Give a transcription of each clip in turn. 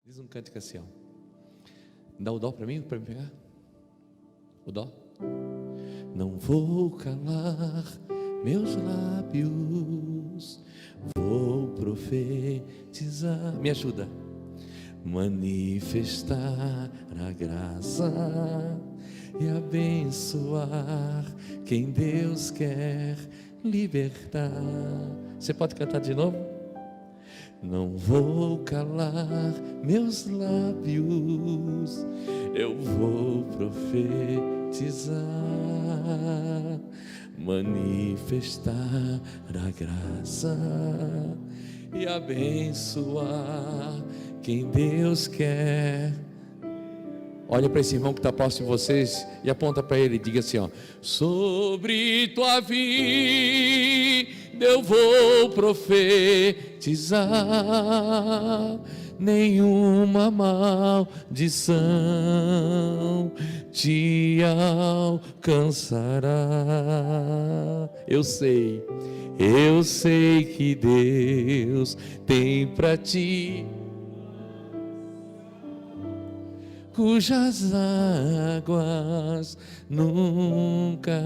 Diz um cântico assim, ó. Dá o dó para mim pegar? O dó? Não vou calar meus lábios, vou profetizar. Me ajuda. Manifestar a graça e abençoar quem Deus quer libertar. Você pode cantar de novo? Não vou calar meus lábios, eu vou profetizar, manifestar a graça e abençoar quem Deus quer. Olha para esse irmão que está próximo de vocês e aponta para ele e diga assim, ó: sobre tua vida eu vou profetizar, nenhuma maldição te alcançará. Eu sei que Deus tem para ti cujas águas nunca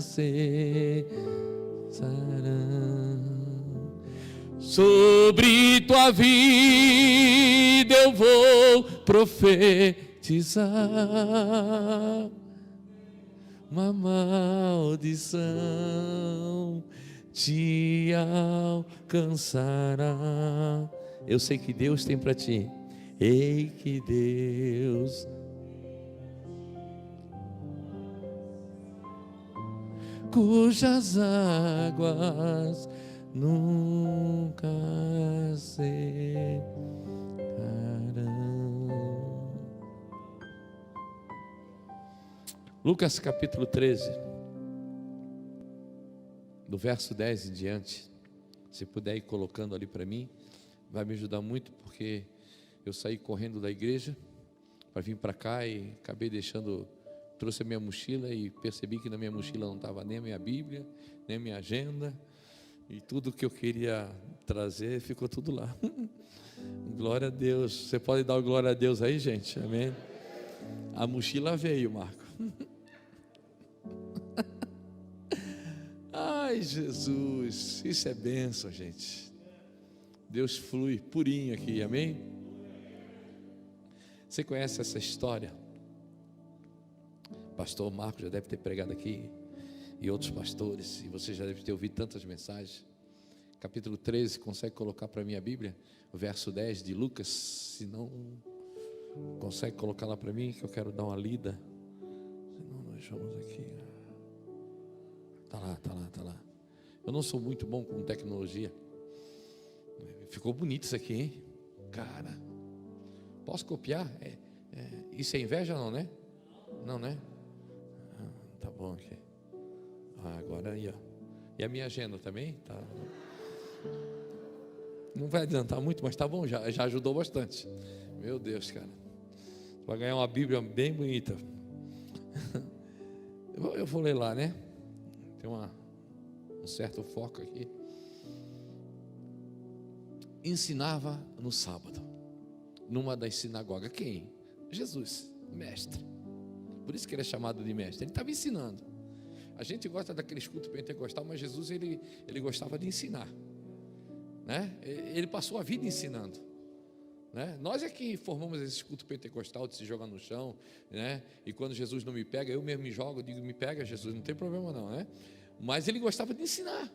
cessarão. Sobre tua vida eu vou profetizar, uma maldição te alcançará. Eu sei que Deus tem para ti. Ei, que Deus cujas águas nunca secarão. Lucas capítulo 13, do verso 10 em diante. Se puder ir colocando ali para mim, vai me ajudar muito, porque eu saí correndo da igreja para vir para cá e acabei trouxe a minha mochila e percebi que na minha mochila não estava nem a minha Bíblia, nem a minha agenda, e tudo que eu queria trazer ficou tudo lá. Glória a Deus. Você pode dar glória a Deus aí, gente? Amém? A mochila veio, Marco. Ai, Jesus, isso é bênção, gente. Deus flui purinho aqui, amém? Você conhece essa história? Pastor Marco já deve ter pregado aqui, e outros pastores, e você já deve ter ouvido tantas mensagens. Capítulo 13, consegue colocar para mim a Bíblia? O verso 10 de Lucas, se não consegue colocar lá para mim, que eu quero dar uma lida. Senão nós vamos aqui. Tá lá. Eu não sou muito bom com tecnologia. Ficou bonito isso aqui, hein? Cara, posso copiar? Isso é inveja não, né? Não, né? Tá bom aqui. Agora aí, ó. E a minha agenda também? Tá. Não vai adiantar muito, mas tá bom, já ajudou bastante. Meu Deus, cara. Vai ganhar uma Bíblia bem bonita. Eu vou ler lá, né? Tem um certo foco aqui. Ensinava no sábado, numa das sinagogas. Quem? Jesus, mestre. Por isso que ele é chamado de mestre. Ele estava ensinando. A gente gosta daqueles cultos pentecostal, mas Jesus ele gostava de ensinar, né? Ele passou a vida ensinando, né? Nós é que formamos esse culto pentecostal de se jogar no chão, né? E quando Jesus não me pega, eu mesmo me jogo, digo: me pega, Jesus, não tem problema não, né? Mas ele gostava de ensinar.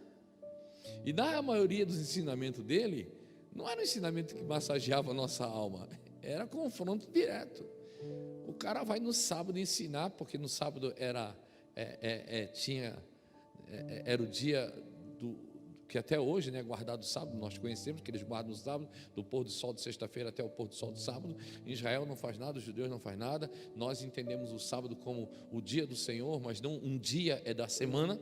E na maioria dos ensinamentos dele, não era um ensinamento que massageava a nossa alma, era confronto direto. O cara vai no sábado ensinar, porque no sábado era o dia que até hoje, né, guardado o sábado, nós conhecemos que eles guardam o sábado, do pôr do sol de sexta-feira até o pôr do sol do sábado. Em Israel não faz nada, os judeus não faz nada. Nós entendemos o sábado como o dia do Senhor, mas não um dia da semana,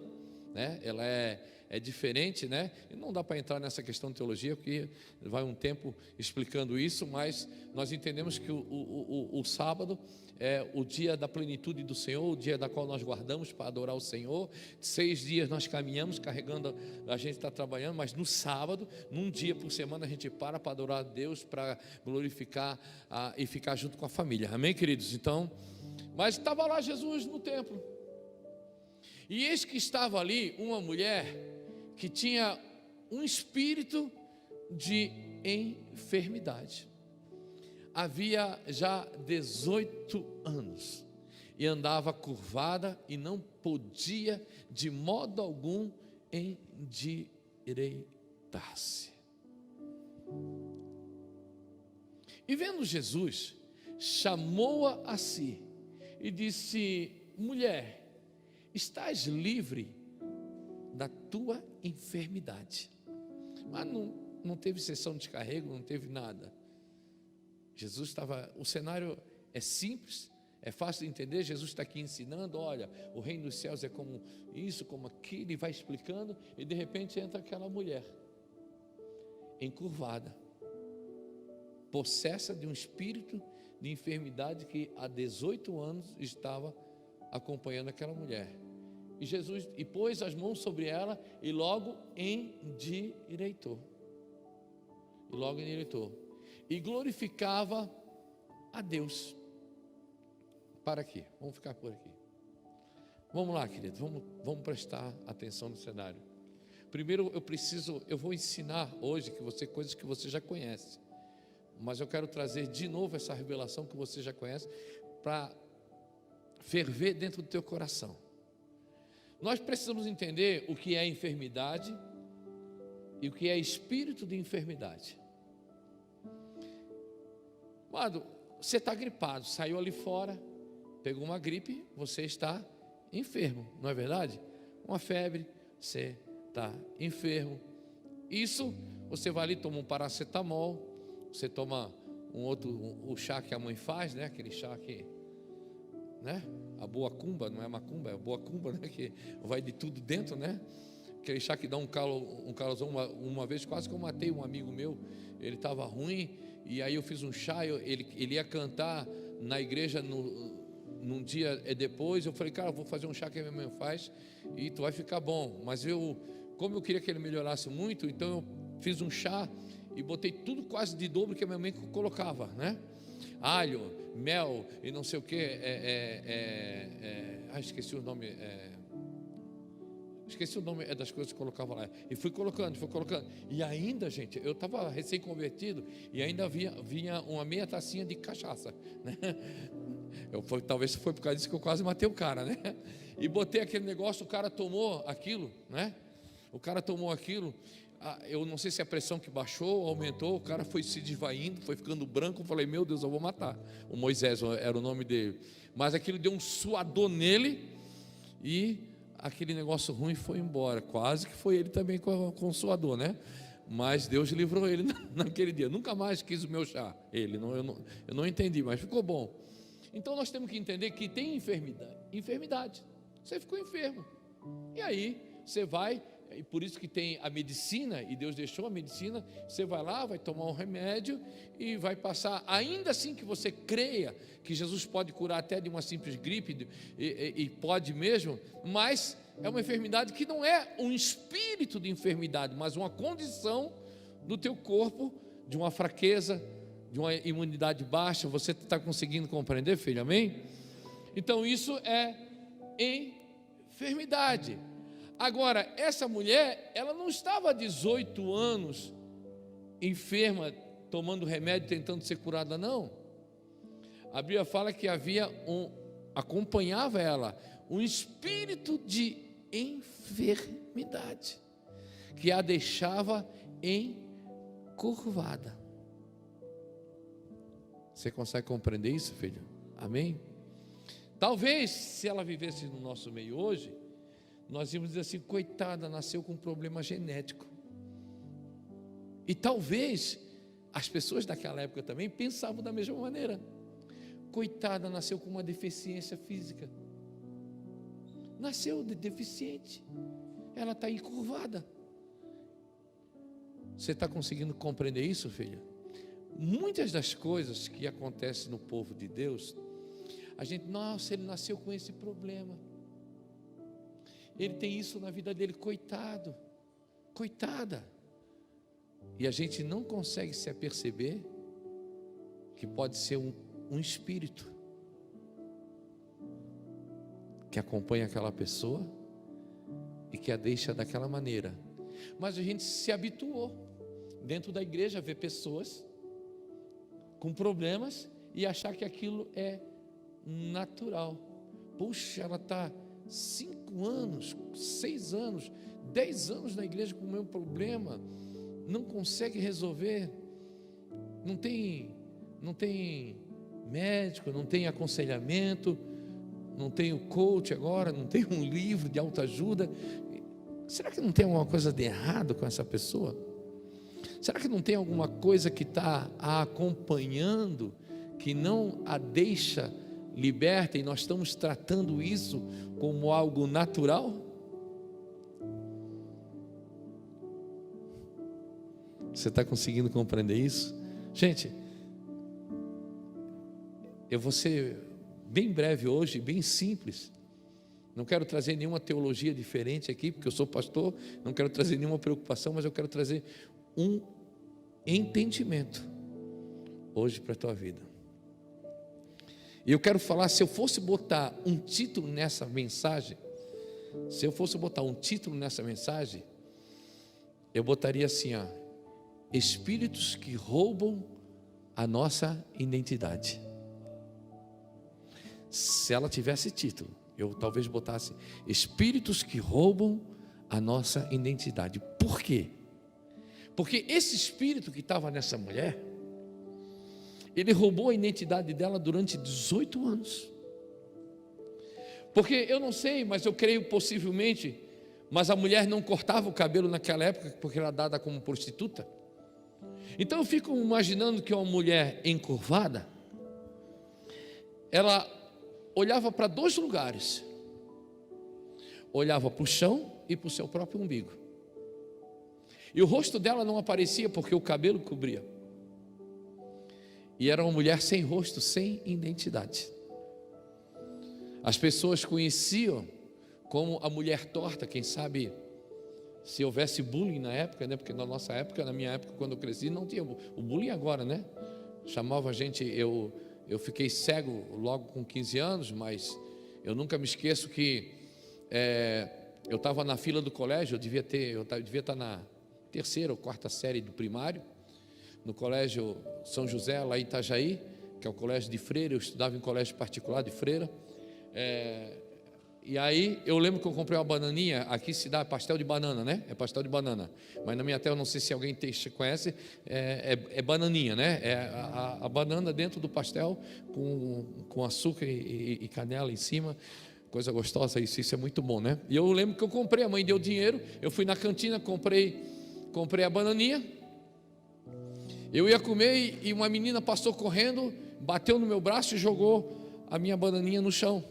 né? Ela é diferente, né? E não dá para entrar nessa questão de teologia, porque vai um tempo explicando isso, mas nós entendemos que o sábado é o dia da plenitude do Senhor, o dia da qual nós guardamos para adorar o Senhor. 6 dias nós caminhamos carregando, a gente está trabalhando, mas no sábado, num dia por semana, a gente para adorar a Deus, para glorificar e ficar junto com a família. Amém, queridos? Então, mas estava lá Jesus no templo, e eis que estava ali uma mulher que tinha um espírito de enfermidade. Havia já 18 anos e andava curvada e não podia de modo algum endireitar-se. E vendo Jesus, chamou-a a si e disse: mulher, estás livre da tua enfermidade. Mas não teve sessão de descarrego, não teve nada. Jesus estava, o cenário é simples, é fácil de entender. Jesus está aqui ensinando: olha, o reino dos céus é como isso, como aquilo, e vai explicando, e de repente entra aquela mulher, encurvada, possessa de um espírito de enfermidade que há 18 anos estava acompanhando aquela mulher. E Jesus pôs as mãos sobre ela e logo endireitou. E glorificava a Deus. Para aqui, vamos ficar por aqui. Vamos lá, querido, vamos prestar atenção no cenário. Primeiro eu vou ensinar hoje coisas que você já conhece, mas eu quero trazer de novo essa revelação que você já conhece, para ferver dentro do teu coração. Nós precisamos entender o que é enfermidade e o que é espírito de enfermidade. Amado, você está gripado, saiu ali fora, pegou uma gripe, você está enfermo, não é verdade? Uma febre, você está enfermo. Isso, você vai ali, toma um paracetamol, você toma o chá que a mãe faz, né? Aquele chá que, né? A boa cumba, não é macumba, é a boa cumba, né? Que vai de tudo dentro, né? Aquele chá que dá um calosão. Uma vez quase que eu matei um amigo meu, ele estava ruim, e aí eu fiz um chá, ele ia cantar na igreja num dia depois. Eu falei: cara, eu vou fazer um chá que a minha mãe faz e tu vai ficar bom. Mas como eu queria que ele melhorasse muito, então eu fiz um chá e botei tudo quase de dobro que a minha mãe colocava, né? Alho, mel e não sei o que, esqueci o nome, das coisas que colocava lá, e fui colocando, e ainda, gente, eu estava recém-convertido, e ainda vinha uma meia tacinha de cachaça, né? Talvez foi por causa disso que eu quase matei o cara, né? E botei aquele negócio, o cara tomou aquilo, né? Eu não sei se a pressão que baixou, aumentou, o cara foi se desvaindo, foi ficando branco. Eu falei: meu Deus, eu vou matar. O Moisés era o nome dele. Mas aquilo deu um suador nele, e aquele negócio ruim foi embora. Quase que foi ele também com o suador, né? Mas Deus livrou ele naquele dia. Nunca mais quis o meu chá. Eu não entendi, mas ficou bom. Então nós temos que entender que tem enfermidade. Você ficou enfermo, e aí você vai. E por isso que tem a medicina, e Deus deixou a medicina. Você vai lá, vai tomar um remédio e vai passar. Ainda assim que você creia que Jesus pode curar até de uma simples gripe, e pode mesmo, mas é uma enfermidade que não é um espírito de enfermidade, mas uma condição do teu corpo, de uma fraqueza, de uma imunidade baixa. Você está conseguindo compreender, filho? Amém? Então isso é enfermidade. Agora, essa mulher, ela não estava há 18 anos enferma, tomando remédio, tentando ser curada, não. A Bíblia fala que acompanhava ela um espírito de enfermidade, que a deixava encurvada. Você consegue compreender isso, filho? Amém? Talvez, se ela vivesse no nosso meio hoje, nós íamos dizer assim: coitada, nasceu com um problema genético. E talvez as pessoas daquela época também pensavam da mesma maneira: coitada, nasceu com uma deficiência física, nasceu deficiente. ela está encurvada. Você está conseguindo compreender isso, filha? Muitas das coisas que acontecem no povo de Deus, a gente, nossa, ele nasceu com esse problema, ele tem isso na vida dele, coitado, coitada. E a gente não consegue se aperceber que pode ser um espírito que acompanha aquela pessoa e que a deixa daquela maneira. Mas a gente se habituou dentro da igreja a ver pessoas com problemas e achar que aquilo é natural. Puxa, ela está 5 anos, 6 anos, 10 anos na igreja com o mesmo problema, não consegue resolver, não tem médico, não tem aconselhamento, não tem o coach agora, não tem um livro de autoajuda. Será que não tem alguma coisa de errado com essa pessoa? Será que não tem alguma coisa que está a acompanhando, que não a deixa liberta, e nós estamos tratando isso como algo natural? Você está conseguindo compreender isso? Gente, eu vou ser bem breve hoje, bem simples. Não quero trazer nenhuma teologia diferente aqui, porque eu sou pastor, não quero trazer nenhuma preocupação, mas eu quero trazer um entendimento hoje para a tua vida. E eu quero falar, se eu fosse botar um título nessa mensagem, eu botaria assim, ó: espíritos que roubam a nossa identidade. Se ela tivesse título, eu talvez botasse espíritos que roubam a nossa identidade. Por quê? Porque esse espírito que estava nessa mulher, ele roubou a identidade dela durante 18 anos. Porque eu não sei, mas eu creio possivelmente, mas a mulher não cortava o cabelo naquela época, porque era dada como prostituta. Então eu fico imaginando que uma mulher encurvada, ela olhava para 2 lugares, olhava para o chão e para o seu próprio umbigo, e o rosto dela não aparecia porque o cabelo cobria, e era uma mulher sem rosto, sem identidade. As pessoas conheciam como a mulher torta. Quem sabe se houvesse bullying na época, né? Porque na nossa época, na minha época, quando eu cresci, não tinha o bullying agora, né? Chamava a gente, eu fiquei cego logo com 15 anos, mas eu nunca me esqueço que eu estava na fila do colégio, eu devia estar na 3ª ou 4ª série do primário, no colégio São José, lá em Itajaí, que é o colégio de freira. Eu estudava em colégio particular de freira. E aí eu lembro que eu comprei uma bananinha. Aqui se dá pastel de banana, né? É pastel de banana, mas na minha terra, eu não sei se alguém conhece, é bananinha, né? É a banana dentro do pastel com açúcar e canela em cima, coisa gostosa. Isso é muito bom, né? E eu lembro que eu comprei, a mãe deu dinheiro, eu fui na cantina, comprei a bananinha. Eu ia comer e uma menina passou correndo, bateu no meu braço e jogou a minha bananinha no chão.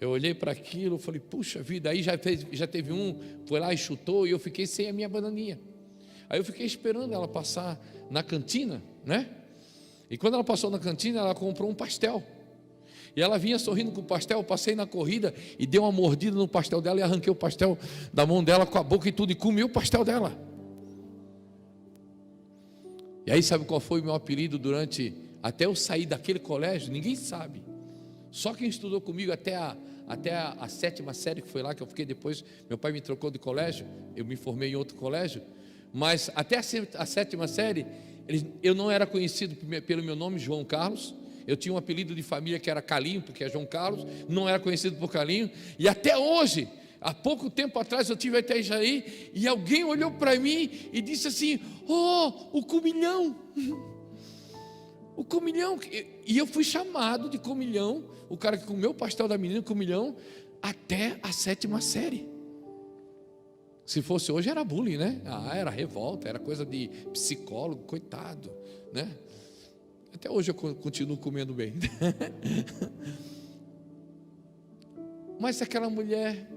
Eu olhei para aquilo, falei, puxa vida. Aí já teve um, foi lá e chutou, e eu fiquei sem a minha bananinha. Aí eu fiquei esperando ela passar na cantina, né? E quando ela passou na cantina, ela comprou um pastel. E ela vinha sorrindo com o pastel. Eu passei na corrida e dei uma mordida no pastel dela e arranquei o pastel da mão dela com a boca e tudo, e comi o pastel dela. E aí sabe qual foi o meu apelido até eu sair daquele colégio? Ninguém sabe. Só quem estudou comigo até a 7ª série, que foi lá que eu fiquei depois. Meu pai me trocou de colégio, eu me formei em outro colégio. Mas até a 7ª série, eu não era conhecido pelo meu nome, João Carlos. Eu tinha um apelido de família que era Calinho, porque é João Carlos. Não era conhecido por Calinho. E até hoje, há pouco tempo atrás, eu estive até Itajaí, e alguém olhou para mim e disse assim: oh, o Comilhão. O Comilhão. E eu fui chamado de Comilhão, o cara que comeu o pastel da menina, Comilhão, até a 7ª série. Se fosse hoje era bullying, né? Era revolta, era coisa de psicólogo, coitado, né? Até hoje eu continuo comendo bem. Mas aquela mulher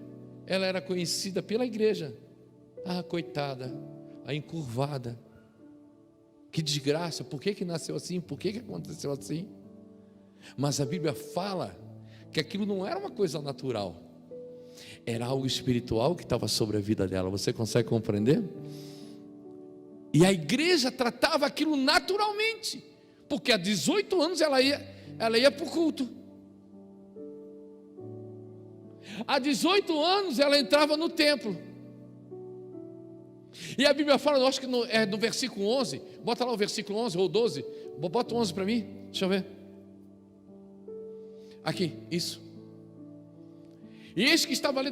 ela era conhecida pela igreja. Ah, coitada, a encurvada. Que desgraça, por que nasceu assim? Por que aconteceu assim? Mas a Bíblia fala que aquilo não era uma coisa natural, era algo espiritual que estava sobre a vida dela. Você consegue compreender? E a igreja tratava aquilo naturalmente, porque há 18 anos ela ia para o culto. Há 18 anos ela entrava no templo. E a Bíblia fala, eu acho que é no versículo 11, bota lá o versículo 11 ou 12, bota o 11 para mim, deixa eu ver. Aqui, isso. E eis que estava ali,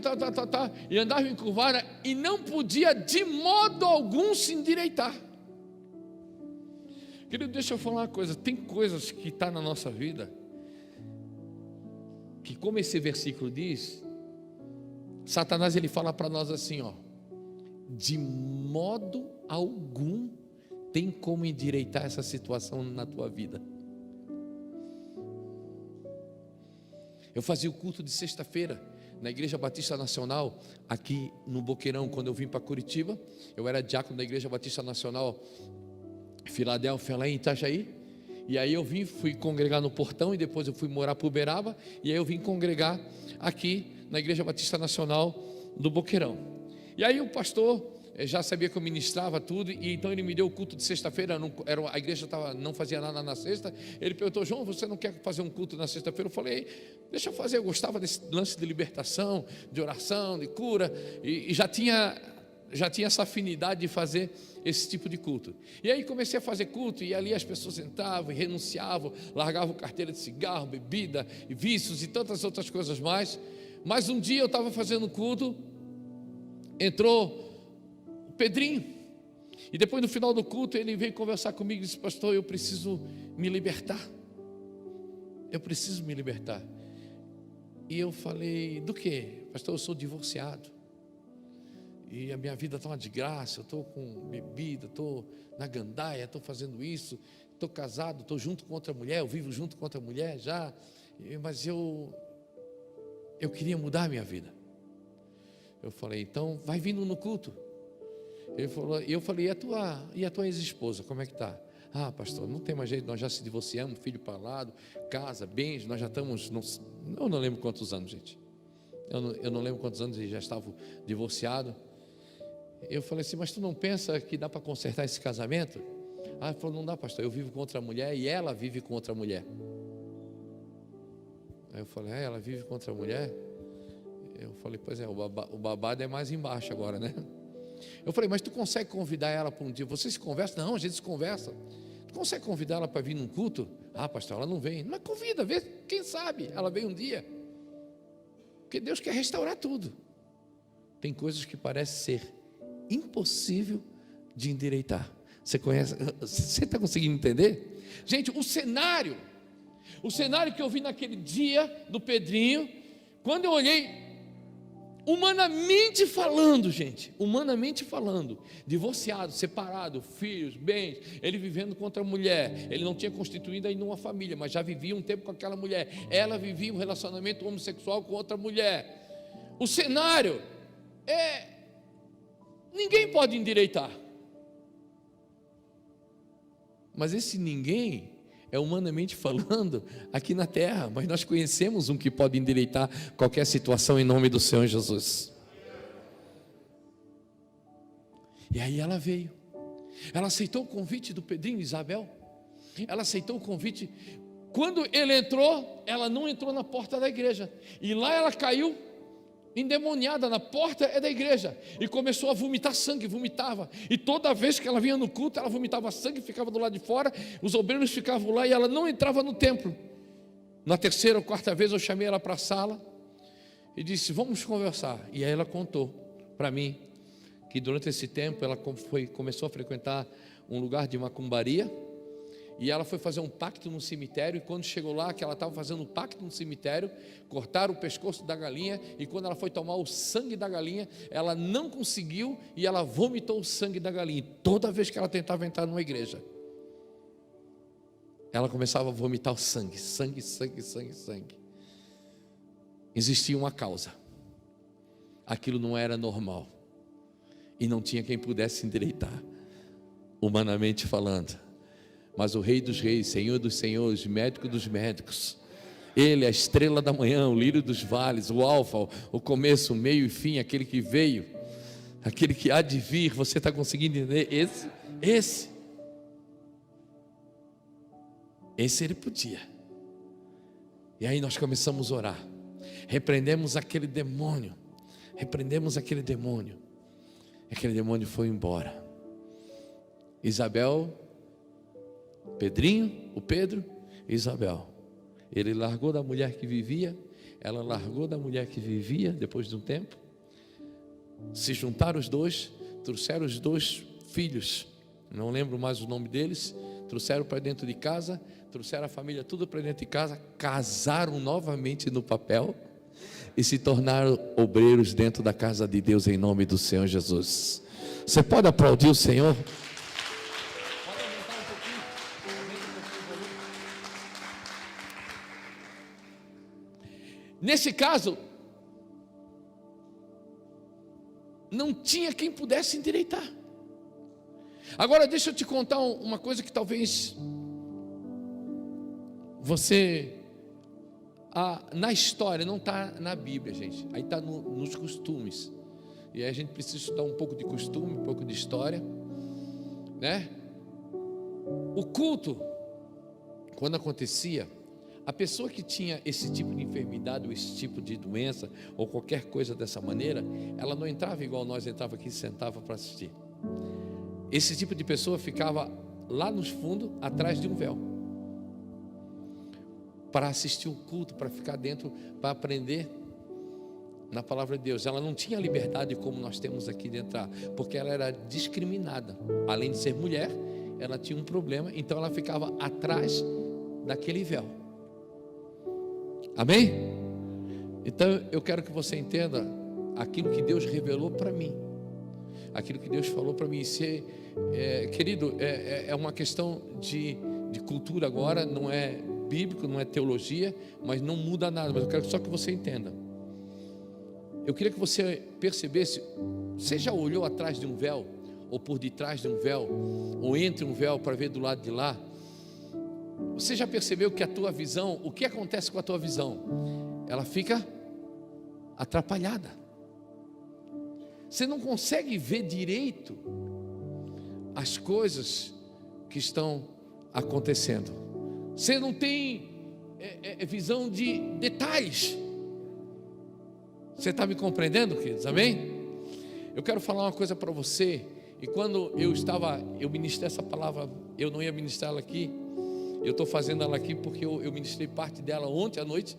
e andava encurvada, e não podia de modo algum se endireitar. Querido, deixa eu falar uma coisa, tem coisas que estão na nossa vida, que como esse versículo diz, Satanás ele fala para nós assim, ó, de modo algum tem como endireitar essa situação na tua vida. Eu fazia o culto de sexta-feira na Igreja Batista Nacional, aqui no Boqueirão. Quando eu vim para Curitiba, eu era diácono da Igreja Batista Nacional Filadélfia, lá em Itajaí. E aí eu fui congregar no Portão, e depois eu fui morar para Uberaba, e aí eu vim congregar aqui na Igreja Batista Nacional do Boqueirão. E aí o pastor já sabia que eu ministrava tudo, e então ele me deu o culto de sexta-feira. A igreja não fazia nada na sexta. Ele perguntou, João, você não quer fazer um culto na sexta-feira? Eu falei, deixa eu fazer. Eu gostava desse lance de libertação, de oração, de cura, e já tinha essa afinidade de fazer esse tipo de culto. E aí comecei a fazer culto, e ali as pessoas entravam e renunciavam, largavam carteira de cigarro, bebida, e vícios e tantas outras coisas mais. Mas um dia eu estava fazendo culto, entrou o Pedrinho, e depois no final do culto ele veio conversar comigo e disse, pastor, eu preciso me libertar. E eu falei, do que? Pastor, eu sou divorciado, e a minha vida está uma desgraça, eu estou com bebida, estou na gandaia, estou fazendo isso, estou casado, estou junto com outra mulher, eu vivo junto com outra mulher já, mas eu queria mudar a minha vida. Eu falei, então vai vindo no culto. Ele falou, eu falei, e a tua ex-esposa, como é que está? Ah, pastor, não tem mais jeito, nós já se divorciamos, filho para lado, casa, bens, nós já estamos, eu não lembro quantos anos, gente. Eu não lembro quantos anos ele já estava divorciado. Eu falei assim, mas tu não pensa que dá para consertar esse casamento? Ah, ele falou, não dá, pastor, eu vivo com outra mulher e ela vive com outra mulher. Aí eu falei, ela vive com outra mulher? Eu falei, pois é, o babado é mais embaixo agora, né? Eu falei, mas tu consegue convidar ela para um dia? Você se conversa? Não, a gente se conversa. Tu consegue convidar ela para vir num culto? Ah, pastor, ela não vem. Mas convida, vê, quem sabe ela vem um dia. Porque Deus quer restaurar tudo. Tem coisas que parecem ser impossível de endireitar. Você conhece? Você está conseguindo entender? Gente, o cenário que eu vi naquele dia do Pedrinho, quando eu olhei, humanamente falando, divorciado, separado, filhos, bens, ele vivendo com outra mulher, ele não tinha constituído ainda uma família, mas já vivia um tempo com aquela mulher, ela vivia um relacionamento homossexual com outra mulher. O cenário ninguém pode endireitar, mas esse ninguém é humanamente falando aqui na terra, mas nós conhecemos um que pode endireitar qualquer situação em nome do Senhor Jesus. E aí ela veio, ela aceitou o convite do Pedrinho e Isabel, ela aceitou o convite. Quando ele entrou, ela não entrou na porta da igreja, e lá ela caiu endemoniada, na porta da igreja, e começou a vomitar sangue, vomitava, e toda vez que ela vinha no culto, ela vomitava sangue, ficava do lado de fora, os obreiros ficavam lá, e ela não entrava no templo. Na terceira ou quarta vez eu chamei ela para a sala, e disse, vamos conversar. E aí ela contou para mim, que durante esse tempo, ela começou a frequentar um lugar de macumbaria, e ela foi fazer um pacto no cemitério, e quando chegou lá, que ela estava fazendo um pacto no cemitério, cortaram o pescoço da galinha, e quando ela foi tomar o sangue da galinha, ela não conseguiu, e ela vomitou o sangue da galinha. E toda vez que ela tentava entrar numa igreja, ela começava a vomitar o sangue. Existia uma causa. aquilo não era normal. E não tinha quem pudesse endireitar, humanamente falando. Mas o Rei dos Reis, Senhor dos Senhores, Médico dos Médicos, Ele é a estrela da manhã, o lírio dos vales, o alfa, o começo, o meio e fim, aquele que veio, aquele que há de vir. Você está conseguindo entender? Esse Ele podia. E aí nós começamos a orar, repreendemos aquele demônio, aquele demônio foi embora. Isabel, Pedrinho, o Pedro e Isabel, ele largou da mulher que vivia, ela largou da mulher que vivia. Depois de um tempo, se juntaram os dois, trouxeram os dois filhos, não lembro mais o nome deles, trouxeram para dentro de casa, trouxeram a família tudo para dentro de casa, casaram novamente no papel e se tornaram obreiros dentro da casa de Deus, em nome do Senhor Jesus. Você pode aplaudir o Senhor? Nesse caso, não tinha quem pudesse endireitar. Agora deixa eu te contar uma coisa que talvez você, na história, não está na Bíblia, gente. Aí está nos costumes. E aí a gente precisa estudar um pouco de costume, um pouco de história, né? O culto, quando acontecia, a pessoa que tinha esse tipo de enfermidade, ou esse tipo de doença, ou qualquer coisa dessa maneira, ela não entrava igual nós entrava aqui e sentava para assistir. Esse tipo de pessoa ficava lá nos fundos, atrás de um véu, para assistir o culto, para ficar dentro, para aprender na palavra de Deus. Ela não tinha liberdade como nós temos aqui de entrar, porque ela era discriminada. Além de ser mulher, ela tinha um problema, então ela ficava atrás daquele véu. Amém? Então eu quero que você entenda aquilo que Deus revelou para mim, aquilo que Deus falou para mim. Querido, é uma questão de cultura agora, não é bíblico, não é teologia, mas não muda nada. Mas eu quero só que você entenda. Eu queria que você percebesse. Você já olhou atrás de um véu, ou por detrás de um véu, ou entre um véu para ver do lado de lá? Você já percebeu que a tua visão, o que acontece com a tua visão? Ela fica atrapalhada. Você não consegue ver direito as coisas que estão acontecendo. Você não tem visão de detalhes. Você está me compreendendo, queridos? Amém? Eu quero falar uma coisa para você. E quando eu ministrei essa palavra, eu não ia ministrar ela aqui. Eu estou fazendo ela aqui porque eu ministrei parte dela ontem à noite.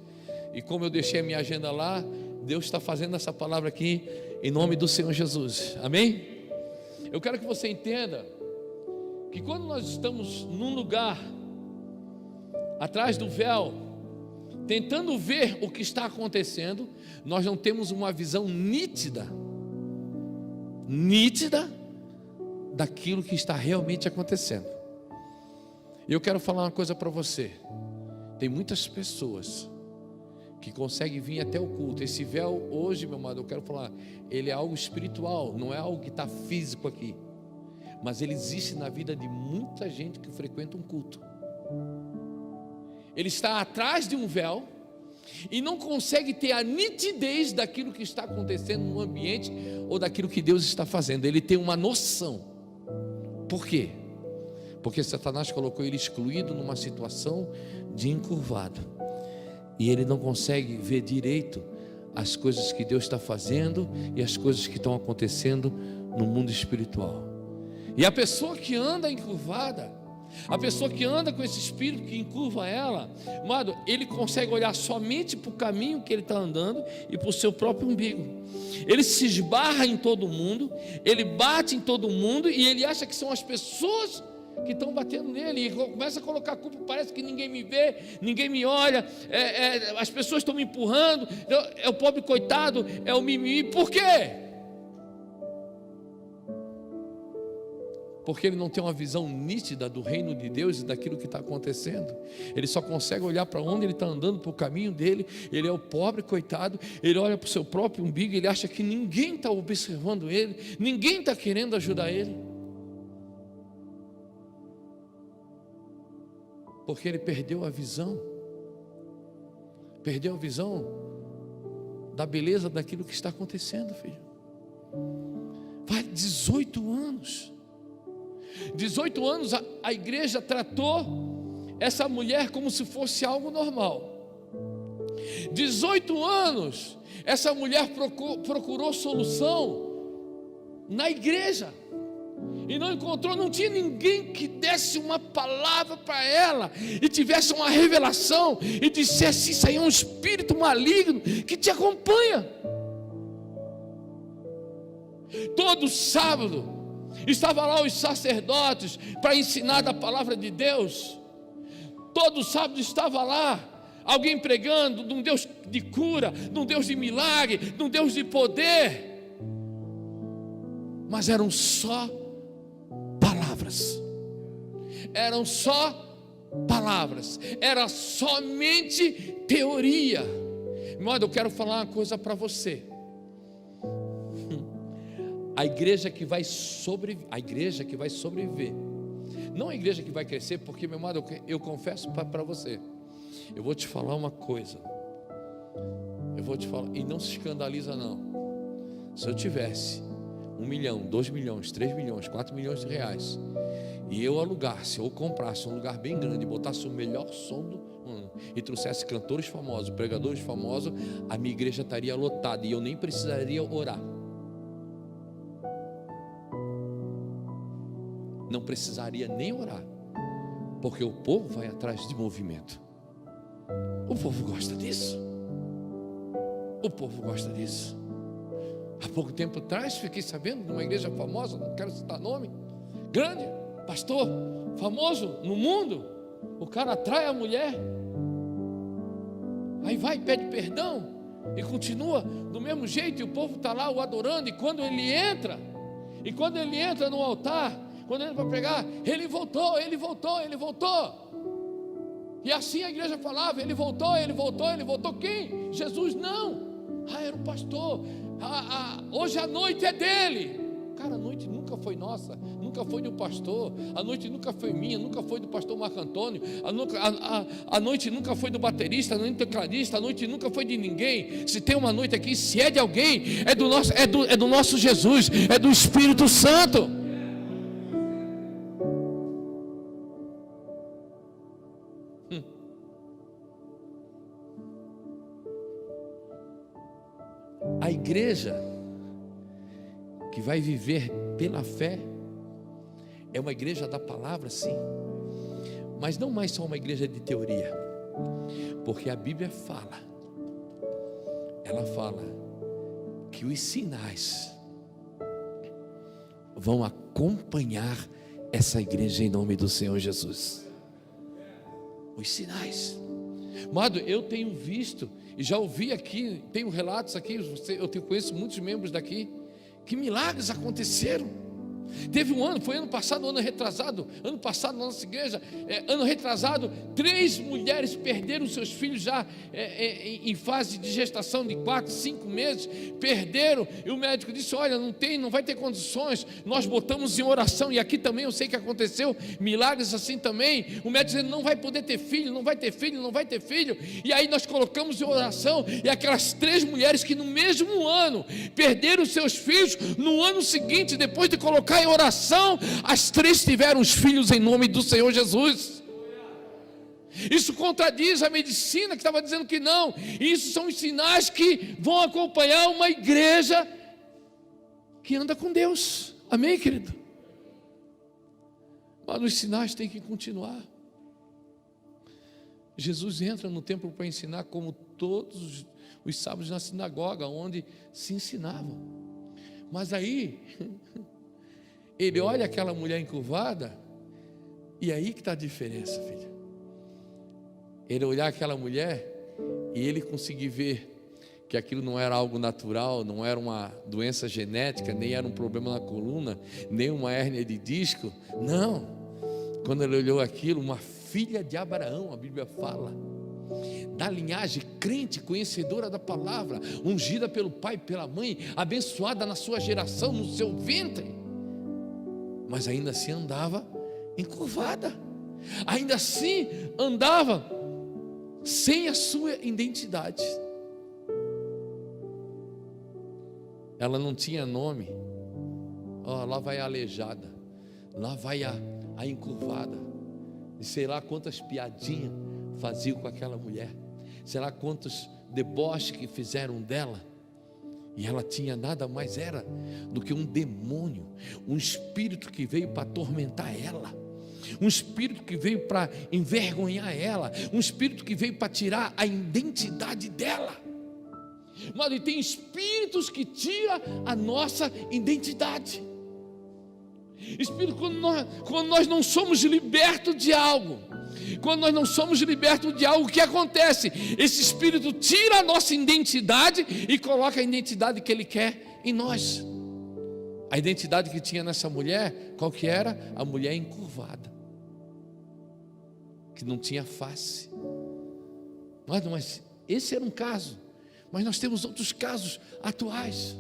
E como eu deixei a minha agenda lá, Deus está fazendo essa palavra aqui em nome do Senhor Jesus. Amém? Eu quero que você entenda que quando nós estamos num lugar atrás do véu, tentando ver o que está acontecendo, nós não temos uma visão nítida daquilo que está realmente acontecendo. E eu quero falar uma coisa para você. Tem muitas pessoas que conseguem vir até o culto. Esse véu hoje, meu amado, eu quero falar, ele é algo espiritual, não é algo que está físico aqui, mas ele existe na vida de muita gente que frequenta um culto. Ele está atrás de um véu e não consegue ter a nitidez daquilo que está acontecendo no ambiente ou daquilo que Deus está fazendo. Ele tem uma noção. Por quê? Porque Satanás colocou ele excluído numa situação de encurvado, e ele não consegue ver direito as coisas que Deus está fazendo e as coisas que estão acontecendo no mundo espiritual. E a pessoa que anda encurvada, a pessoa que anda com esse espírito que encurva ela, amado, ele consegue olhar somente para o caminho que ele está andando e para o seu próprio umbigo. Ele se esbarra em todo mundo, ele bate em todo mundo e ele acha que são as pessoas que estão batendo nele, e começa a colocar a culpa. Parece que ninguém me vê, ninguém me olha, as pessoas estão me empurrando, é o pobre coitado, é o mimimi. Por quê? porque ele não tem uma visão nítida do reino de Deus e daquilo que está acontecendo. Ele só consegue olhar para onde ele está andando, para o caminho dele. Ele é o pobre coitado, ele olha para o seu próprio umbigo, ele acha que ninguém está observando ele, ninguém está querendo ajudar ele, porque ele perdeu a visão da beleza daquilo que está acontecendo, filho. Faz 18 anos a igreja tratou essa mulher como se fosse algo normal. 18 anos essa mulher procurou solução na igreja e não encontrou. Não tinha ninguém que desse uma palavra para ela e tivesse uma revelação e dissesse: isso aí é um espírito maligno que te acompanha. Todo sábado estavam lá os sacerdotes para ensinar da palavra de Deus. Todo sábado estava lá alguém pregando de um Deus de cura, de um Deus de milagre, de um Deus de poder. Mas eram só palavras. Eram só palavras. Era somente teoria. Irmão, eu quero falar uma coisa para você. A igreja que vai sobreviver, não a igreja que vai crescer, porque, meu amado, eu confesso para você, eu vou te falar uma coisa, e não se escandaliza não. Se eu tivesse 1 milhão, 2 milhões, 3 milhões, 4 milhões de reais, e eu alugasse ou comprasse um lugar bem grande, botasse o melhor som do mundo e trouxesse cantores famosos, pregadores famosos, a minha igreja estaria lotada e eu nem precisaria orar. Não precisaria nem orar, porque o povo vai atrás de movimento. O povo gosta disso. Há pouco tempo atrás fiquei sabendo de uma igreja famosa, não quero citar nome, grande, pastor famoso no mundo. O cara atrai a mulher, aí vai e pede perdão e continua do mesmo jeito, e o povo está lá o adorando. E quando ele entra no altar, quando ele vai pregar, ele voltou. E assim a igreja falava: ele voltou. Quem? Jesus? Não. Era o pastor. Hoje a noite é dele. Cara, a noite nunca foi nossa, nunca foi do pastor. A noite nunca foi minha, nunca foi do pastor Marco Antônio. A noite nunca foi do baterista, nem do tecladista. A noite nunca foi de ninguém. Se tem uma noite aqui, se é de alguém, é do nosso Jesus, é do Espírito Santo. A igreja que vai viver pela fé é uma igreja da palavra, sim, mas não mais só uma igreja de teoria, porque a Bíblia fala que os sinais vão acompanhar essa igreja em nome do Senhor Jesus. Os sinais. Amado, eu tenho visto e já ouvi aqui, tenho relatos aqui, eu conheço muitos membros daqui, que milagres aconteceram. Teve um ano, foi ano passado na nossa igreja, ano retrasado, 3 mulheres perderam seus filhos já em fase de gestação de 4, 5 meses, perderam, e o médico disse: olha, não vai ter condições. Nós botamos em oração, e aqui também eu sei que aconteceu milagres assim também. O médico dizendo: não vai poder ter filho, não vai ter filho, e aí nós colocamos em oração, e aquelas 3 mulheres que no mesmo ano perderam seus filhos, no ano seguinte, depois de colocar em oração, as 3 tiveram os filhos em nome do Senhor Jesus. Isso contradiz a medicina que estava dizendo que não. Isso são os sinais que vão acompanhar uma igreja que anda com Deus. Amém, querido? Mas os sinais têm que continuar. Jesus entra no templo para ensinar, como todos os sábados na sinagoga, onde se ensinavam. Mas aí ele olha aquela mulher encurvada, e aí que está a diferença, filho. Ele olhar aquela mulher e ele conseguir ver que aquilo não era algo natural, não era uma doença genética, nem era um problema na coluna, nem uma hérnia de disco. Não. Quando ele olhou aquilo, uma filha de Abraão, a Bíblia fala, da linhagem, crente, conhecedora da palavra, ungida pelo pai e pela mãe, abençoada na sua geração, no seu ventre, mas ainda assim andava encurvada, ainda assim andava sem a sua identidade. Ela não tinha nome. Lá vai a aleijada, lá vai a encurvada, e sei lá quantas piadinhas faziam com aquela mulher, sei lá quantos deboches que fizeram dela, e ela tinha nada mais era do que um demônio, um espírito que veio para atormentar ela, um espírito que veio para envergonhar ela, um espírito que veio para tirar a identidade dela. Mas tem espíritos que tiram a nossa identidade. Espírito, quando nós não somos libertos de algo, quando nós não somos libertos de algo, o que acontece? Esse espírito tira a nossa identidade e coloca a identidade que ele quer em nós. A identidade que tinha nessa mulher, qual que era? A mulher encurvada, que não tinha face. Mas esse era um caso, mas nós temos outros casos atuais.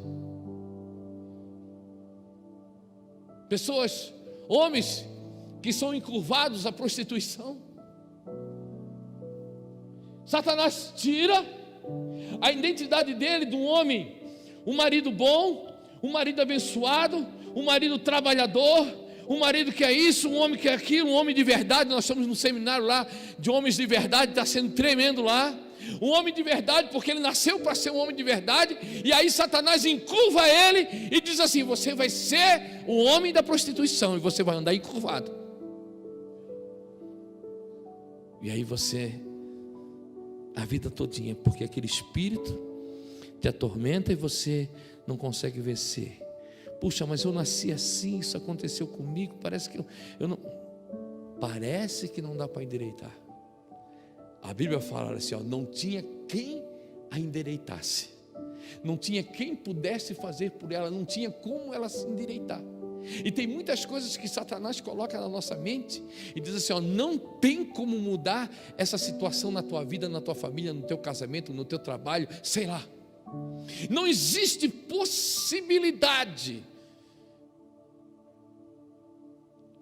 Pessoas, homens que são encurvados à prostituição. Satanás tira a identidade dele de um homem, um marido bom, um marido abençoado, um marido trabalhador, um marido que é isso, um homem que é aquilo, um homem de verdade. Nós estamos no seminário lá de homens de verdade, está sendo tremendo lá. Um homem de verdade, porque ele nasceu para ser um homem de verdade. E aí Satanás encurva ele e diz assim: você vai ser o homem da prostituição e você vai andar encurvado. E aí você, a vida todinha, porque aquele espírito te atormenta e você não consegue vencer. Puxa, mas eu nasci assim, isso aconteceu comigo, parece que eu não... Parece que não dá para endireitar. A Bíblia fala assim, não tinha quem a endireitasse, não tinha quem pudesse fazer por ela, não tinha como ela se endireitar. E tem muitas coisas que Satanás coloca na nossa mente e diz assim, não tem como mudar essa situação na tua vida, na tua família, no teu casamento, no teu trabalho, sei lá. Não existe possibilidade.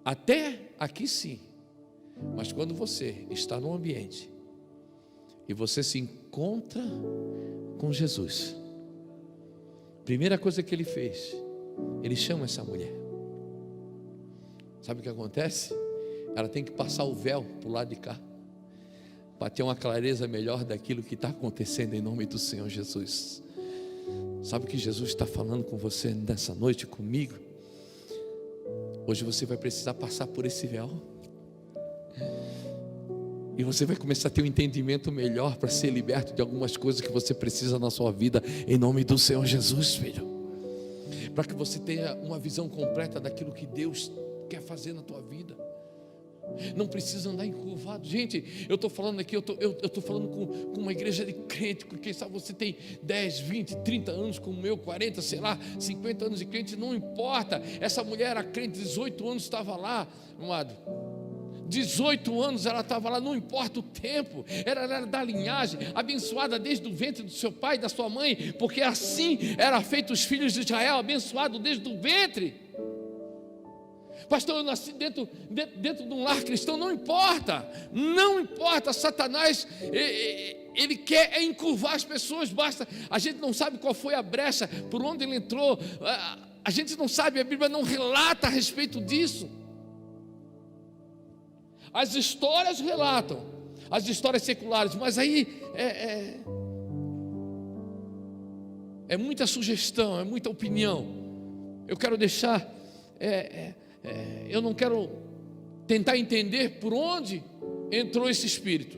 Até aqui sim, mas quando você está num ambiente e você se encontra com Jesus, primeira coisa que ele fez, ele chama essa mulher. Sabe o que acontece? Ela tem que passar o véu para o lado de cá, para ter uma clareza melhor daquilo que está acontecendo em nome do Senhor Jesus. Sabe o que Jesus está falando com você nessa noite, comigo? Hoje você vai precisar passar por esse véu, e você vai começar a ter um entendimento melhor para ser liberto de algumas coisas que você precisa na sua vida, em nome do Senhor Jesus, filho. Para que você tenha uma visão completa daquilo que Deus quer fazer na tua vida. Não precisa andar encurvado. Gente, eu estou falando aqui, eu estou falando com uma igreja de crente, porque sabe, você tem 10, 20, 30 anos como eu, 40, sei lá, 50 anos de crente, não importa. Essa mulher era crente, 18 anos estava lá, amado. 18 anos ela estava lá, não importa o tempo, era da linhagem, abençoada desde o ventre do seu pai e da sua mãe, porque assim era feito os filhos de Israel, abençoado desde o ventre. Pastor, eu nasci dentro de um lar cristão, não importa, Satanás, ele quer encurvar as pessoas, basta, a gente não sabe qual foi a brecha, por onde ele entrou, a gente não sabe, a Bíblia não relata a respeito disso. As histórias relatam, as histórias seculares, mas aí é muita sugestão, é muita opinião. Eu quero deixar, eu não quero tentar entender por onde entrou esse espírito,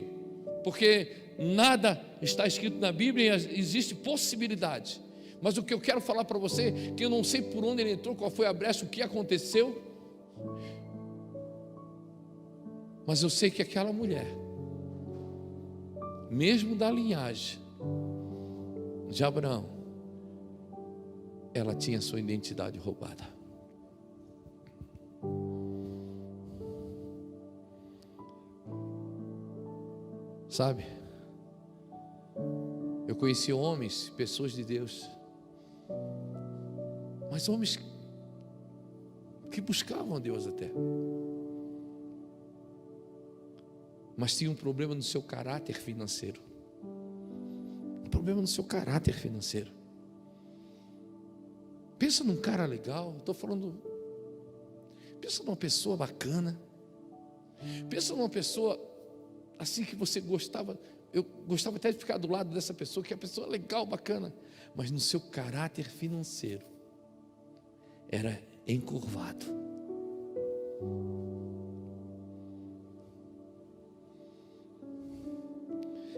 porque nada está escrito na Bíblia e existe possibilidade. Mas o que eu quero falar para você, que eu não sei por onde ele entrou, qual foi a brecha, o que aconteceu, mas eu sei que aquela mulher, mesmo da linhagem, de Abraão, ela tinha sua identidade roubada. Sabe? Eu conheci homens, pessoas de Deus, mas homens que buscavam a Deus até, mas tinham um problema no seu caráter financeiro. Um problema no seu caráter financeiro. Pensa num cara legal, estou falando. Pensa numa pessoa bacana. Pensa numa pessoa assim que você gostava. Eu gostava até de ficar do lado dessa pessoa, que é uma pessoa legal, bacana, mas no seu caráter financeiro era encurvado.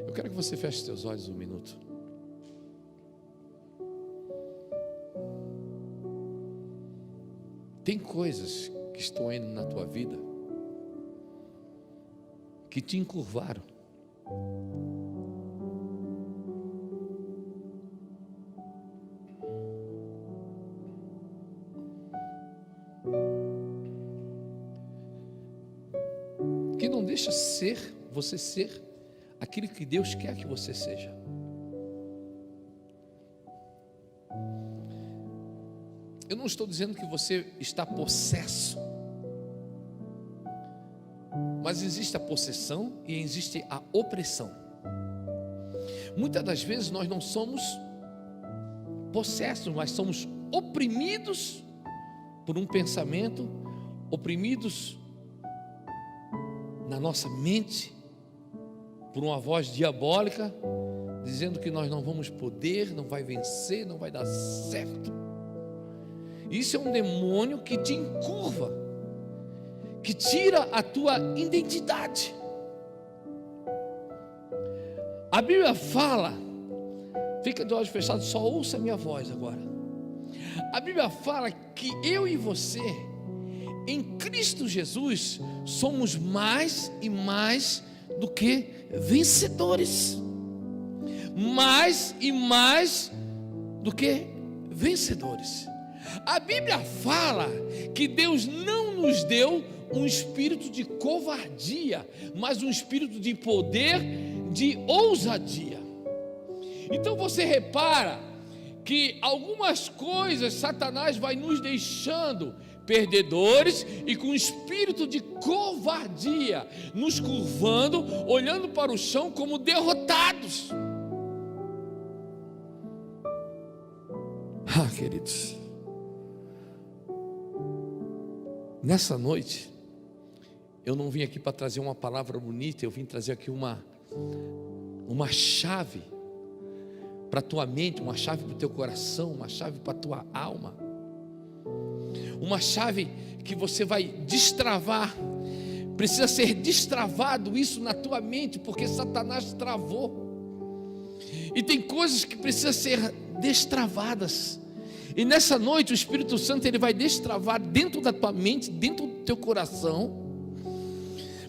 Eu quero que você feche seus olhos um minuto. Tem coisas que estão indo na tua vida que te encurvaram. Que não deixa você ser aquilo que Deus quer que você seja. Eu não estou dizendo que você está possesso, mas existe a possessão e existe a opressão. Muitas das vezes nós não somos possessos, mas somos oprimidos por um pensamento, oprimidos na nossa mente, por uma voz diabólica, dizendo que nós não vamos poder, não vai vencer, não vai dar certo. Isso é um demônio que te encurva, que tira a tua identidade. A Bíblia fala, fica de olhos fechados, só ouça a minha voz agora. A Bíblia fala que eu e você, em Cristo Jesus, somos mais e mais do que vencedores. Mais e mais do que vencedores. A Bíblia fala que Deus não nos deu um espírito de covardia, mas um espírito de poder, de ousadia. Então você repara que algumas coisas Satanás vai nos deixando perdedores e com espírito de covardia, nos curvando, olhando para o chão como derrotados. Queridos, nessa noite eu não vim aqui para trazer uma palavra bonita, eu vim trazer aqui uma chave para a tua mente, uma chave para o teu coração, uma chave para a tua alma, uma chave que você vai destravar. Precisa ser destravado isso na tua mente, porque Satanás travou, e tem coisas que precisam ser destravadas. E nessa noite o Espírito Santo ele vai destravar dentro da tua mente, dentro do teu coração,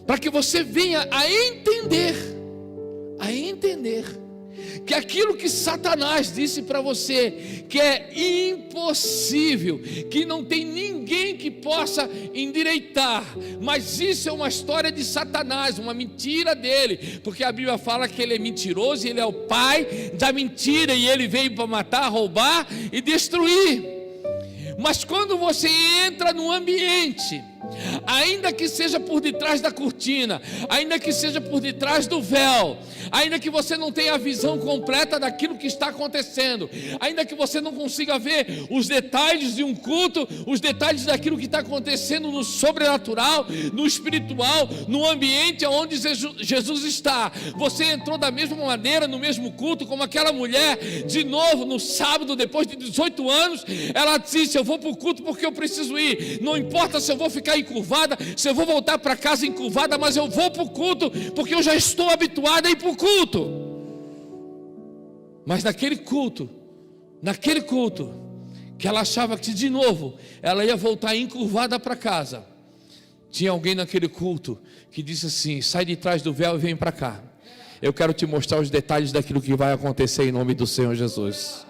para que você venha a entender que aquilo que Satanás disse para você, que é impossível, que não tem ninguém que possa endireitar, mas isso é uma história de Satanás, uma mentira dele, porque a Bíblia fala que ele é mentiroso, e ele é o pai da mentira, e ele veio para matar, roubar e destruir. Mas quando você entra no ambiente, ainda que seja por detrás da cortina, ainda que seja por detrás do véu, ainda que você não tenha a visão completa daquilo que está acontecendo, ainda que você não consiga ver os detalhes de um culto, os detalhes daquilo que está acontecendo no sobrenatural, no espiritual, no ambiente onde Jesus está, você entrou da mesma maneira no mesmo culto como aquela mulher, de novo no sábado, depois de 18 anos, ela disse: eu vou para o culto porque eu preciso ir, não importa se eu vou ficar encurvada, se eu vou voltar para casa encurvada, mas eu vou para o culto, porque eu já estou habituada a ir para o culto. Mas naquele culto, que ela achava que de novo ela ia voltar encurvada para casa, tinha alguém naquele culto que disse assim: sai de trás do véu e vem para cá. Eu quero te mostrar os detalhes daquilo que vai acontecer em nome do Senhor Jesus.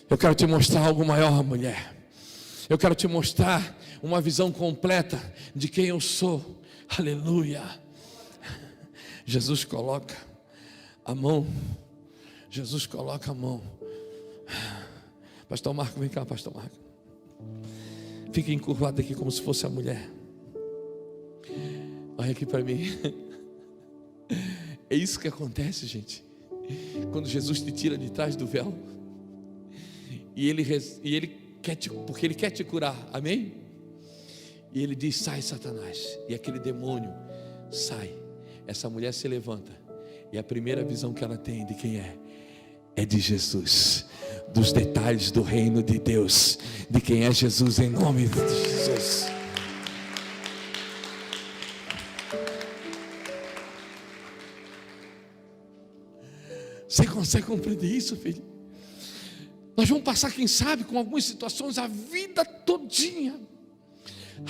Eu quero te mostrar algo maior, mulher. Eu quero te mostrar uma visão completa de quem eu sou. Aleluia. Jesus coloca a mão. Jesus coloca a mão. Pastor Marco, vem cá, Pastor Marco. Fica encurvado aqui como se fosse a mulher. Olha aqui para mim. É isso que acontece, gente. Quando Jesus te tira de trás do véu. E ele quer porque ele quer te curar. Amém? E ele diz: sai, Satanás. E aquele demônio sai. Essa mulher se levanta. E a primeira visão que ela tem de quem é de Jesus. Dos detalhes do reino de Deus. De quem é Jesus, em nome de Jesus. Você consegue compreender isso, filho? Nós vamos passar, quem sabe, com algumas situações a vida todinha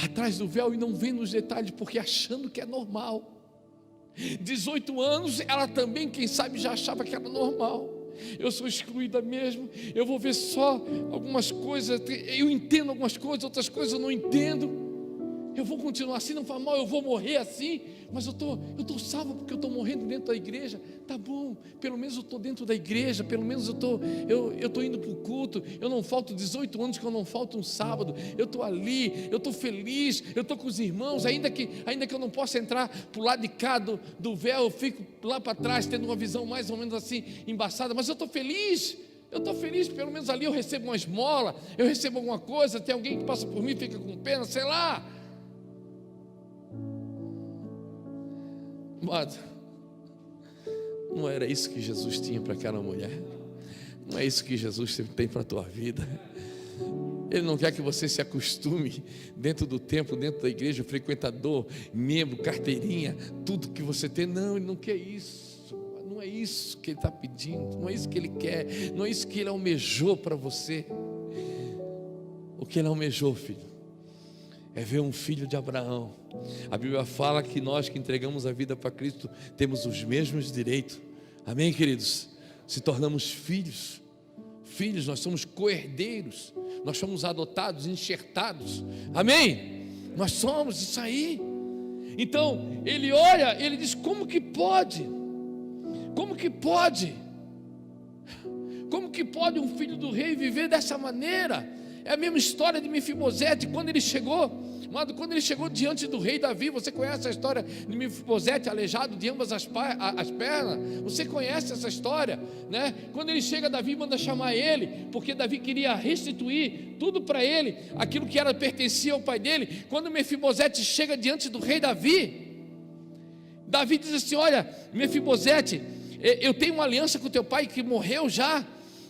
atrás do véu e não vendo os detalhes, porque achando que é normal. 18 anos, ela também, quem sabe, já achava que era normal. Eu sou excluída mesmo, eu vou ver só algumas coisas, eu entendo algumas coisas, outras coisas eu não entendo. Eu vou continuar assim, não faz mal, eu vou morrer assim, mas eu estou salvo porque eu estou morrendo dentro da igreja. Tá bom, pelo menos eu estou dentro da igreja, pelo menos eu estou indo para o culto, eu não falto 18 anos que eu não falto um sábado, eu estou ali, eu estou feliz, eu estou com os irmãos, ainda que eu não possa entrar para o lado de cá do véu, eu fico lá para trás, tendo uma visão mais ou menos assim, embaçada, mas eu estou feliz. Eu estou feliz, pelo menos ali eu recebo uma esmola, eu recebo alguma coisa, tem alguém que passa por mim, fica com pena, sei lá. Amado, não era isso que Jesus tinha para aquela mulher. Não é isso que Jesus tem para a tua vida. Ele não quer que você se acostume dentro do templo, dentro da igreja, frequentador, membro, carteirinha, tudo que você tem. Não, Ele não quer isso. Não é isso que Ele está pedindo. Não é isso que Ele quer. Não é isso que Ele almejou para você. O que Ele almejou, filho, é ver um filho de Abraão. A Bíblia fala que nós que entregamos a vida para Cristo temos os mesmos direitos. Amém, queridos? Se tornamos filhos. Filhos, nós somos co-herdeiros. Nós somos adotados, enxertados. Amém? Nós somos isso aí. Então, ele olha, ele diz: como que pode? Como que pode? Como que pode um filho do rei viver dessa maneira? É a mesma história de Mefibosete, quando ele chegou diante do rei Davi. Você conhece a história de Mefibosete, aleijado de ambas as pernas? Você conhece essa história, né? Quando ele chega, Davi manda chamar ele, porque Davi queria restituir tudo para ele, aquilo que pertencia ao pai dele. Quando Mefibosete chega diante do rei Davi, Davi diz assim: olha, Mefibosete, eu tenho uma aliança com teu pai que morreu já,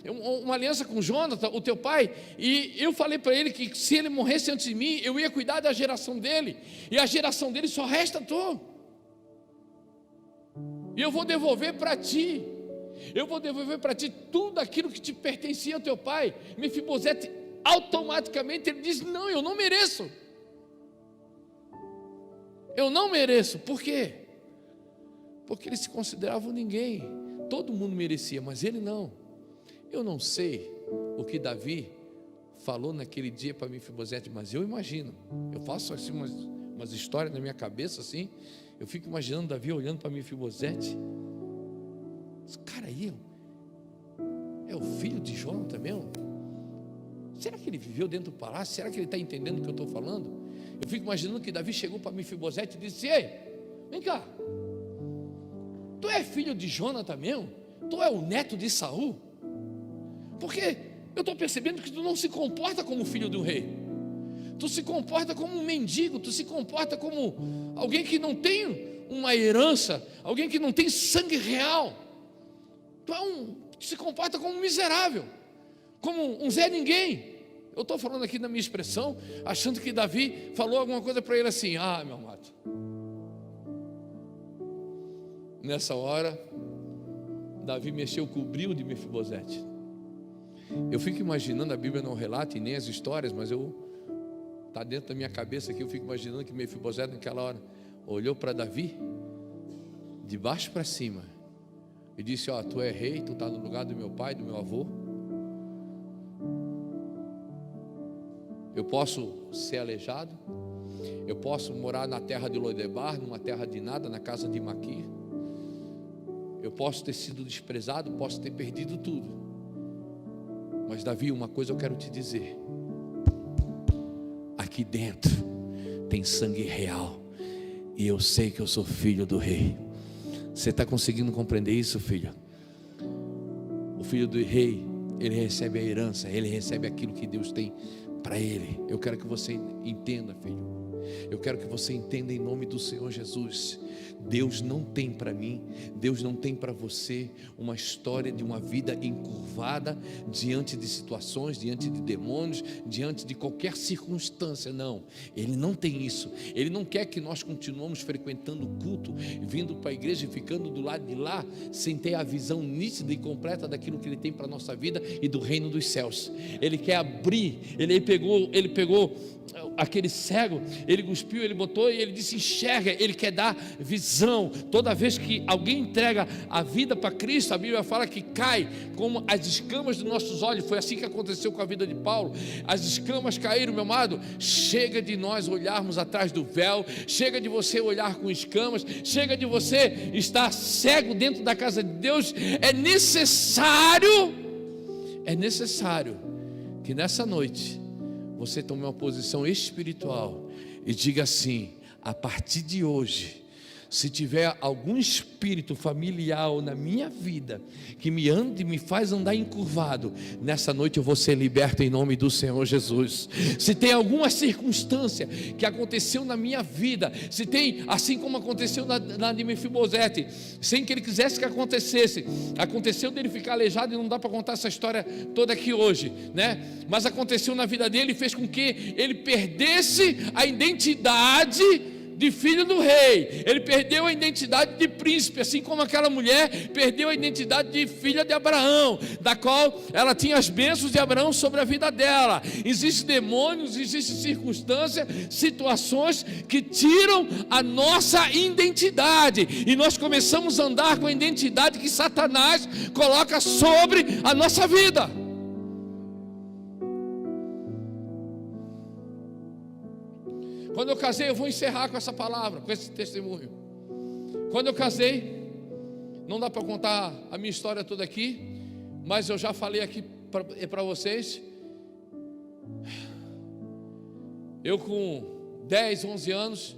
uma aliança com Jonathan, o teu pai, e eu falei para ele que se ele morresse antes de mim, eu ia cuidar da geração dele, e a geração dele só resta tu, e eu vou devolver para ti, tudo aquilo que te pertencia ao teu pai. Mefibosete, automaticamente ele diz: não, eu não mereço. Por quê? Porque ele se considerava um ninguém. Todo mundo merecia, mas ele não. Eu não sei o que Davi falou naquele dia para Mefibosete, mas eu imagino, eu faço assim umas histórias na minha cabeça assim, eu fico imaginando Davi olhando para Mefibosete. Esse cara aí é o filho de Jonathan mesmo? Será que ele viveu dentro do palácio? Será que ele está entendendo o que eu estou falando? Eu fico imaginando que Davi chegou para Mefibosete e disse: ei, vem cá, tu é filho de Jonathan mesmo? Tu é o neto de Saul? Porque eu estou percebendo que tu não se comporta como filho de um rei, tu se comporta como um mendigo, tu se comporta como alguém que não tem uma herança, alguém que não tem sangue real, tu se comporta como um miserável, como um Zé Ninguém. Eu estou falando aqui na minha expressão, achando que Davi falou alguma coisa para ele assim: ah, meu amado. Nessa hora, Davi mexeu com o brilho de Mefibosete. Eu fico imaginando, a Bíblia não relata e nem as histórias, mas está dentro da minha cabeça aqui, eu fico imaginando que Mefibosete naquela hora olhou para Davi, de baixo para cima, e disse: ó, tu é rei, tu está no lugar do meu pai, do meu avô. Eu posso ser aleijado, eu posso morar na terra de Lodebar, numa terra de nada, na casa de Maquir. Eu posso ter sido desprezado, posso ter perdido tudo. Mas Davi, uma coisa eu quero te dizer: aqui dentro tem sangue real, e eu sei que eu sou filho do rei. Você está conseguindo compreender isso, filho? O filho do rei, ele recebe a herança, ele recebe aquilo que Deus tem para ele. Eu quero que você entenda, filho. Eu quero que você entenda em nome do Senhor Jesus. Deus não tem para mim, Deus não tem para você uma história de uma vida encurvada diante de situações, diante de demônios, diante de qualquer circunstância. Não, Ele não tem isso. Ele não quer que nós continuemos frequentando o culto, vindo para a igreja e ficando do lado de lá, sem ter a visão nítida e completa daquilo que Ele tem para a nossa vida e do reino dos céus. Ele quer abrir. Ele pegou aquele cego, ele cuspiu, ele botou e ele disse: enxerga. Ele quer dar visão. Toda vez que alguém entrega a vida para Cristo, a Bíblia fala que cai como as escamas dos nossos olhos. Foi assim que aconteceu com a vida de Paulo. As escamas caíram, meu amado. Chega de nós olharmos atrás do véu, chega de você olhar com escamas, chega de você estar cego dentro da casa de Deus. É necessário que nessa noite você tome uma posição espiritual e diga assim: a partir de hoje, se tiver algum espírito familiar na minha vida que me faz andar encurvado, nessa noite eu vou ser liberto em nome do Senhor Jesus. Se tem alguma circunstância que aconteceu na minha vida, se tem, assim como aconteceu na de Mefibosete, sem que ele quisesse que acontecesse, aconteceu dele ficar aleijado, e não dá para contar essa história toda aqui hoje, né? Mas aconteceu na vida dele e fez com que ele perdesse a identidade de filho do rei. Ele perdeu a identidade de príncipe, assim como aquela mulher perdeu a identidade de filha de Abraão, da qual ela tinha as bênçãos de Abraão sobre a vida dela. Existem demônios, existem circunstâncias, situações que tiram a nossa identidade, e nós começamos a andar com a identidade que Satanás coloca sobre a nossa vida. Quando eu casei, eu vou encerrar com essa palavra, com esse testemunho. Quando eu casei, não dá para contar a minha história toda aqui, mas eu já falei aqui para vocês. Eu com 10, 11 anos,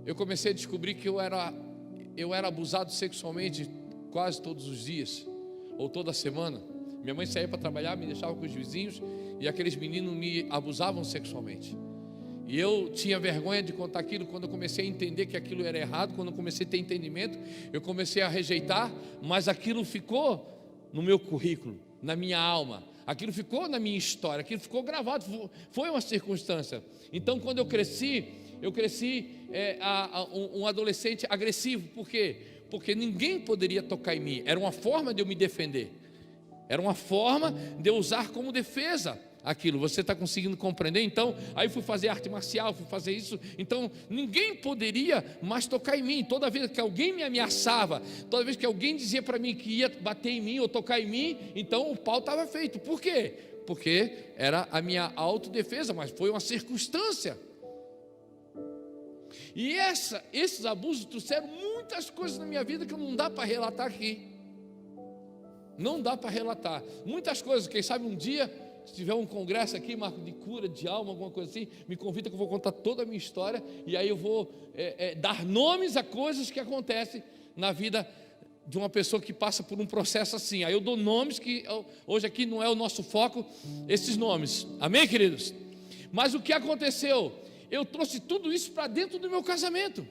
eu comecei a descobrir que eu era abusado sexualmente quase todos os dias, ou toda semana. Minha mãe saía para trabalhar, me deixava com os vizinhos, e aqueles meninos me abusavam sexualmente. E eu tinha vergonha de contar aquilo. Quando eu comecei a entender que aquilo era errado, quando eu comecei a ter entendimento, eu comecei a rejeitar, mas aquilo ficou no meu currículo, na minha alma, aquilo ficou na minha história, aquilo ficou gravado, foi uma circunstância. Então, quando eu cresci um adolescente agressivo. Por quê? Porque ninguém poderia tocar em mim. Era uma forma de eu me defender, era uma forma de eu usar como defesa aquilo. Você está conseguindo compreender? Então, aí fui fazer arte marcial, fui fazer isso. Então, ninguém poderia mais tocar em mim. Toda vez que alguém me ameaçava, toda vez que alguém dizia para mim que ia bater em mim ou tocar em mim, então o pau estava feito. Por quê? Porque era a minha autodefesa, mas foi uma circunstância. E esses abusos trouxeram muitas coisas na minha vida que não dá para relatar aqui. Não dá para relatar. Muitas coisas. Quem sabe um dia, se tiver um congresso aqui, Marco, de cura de alma, alguma coisa assim, me convida que eu vou contar toda a minha história, e aí eu vou dar nomes a coisas que acontecem na vida de uma pessoa que passa por um processo assim. Aí eu dou nomes que hoje aqui não é o nosso foco, esses nomes. Amém, queridos? Mas o que aconteceu? Eu trouxe tudo isso para dentro do meu casamento.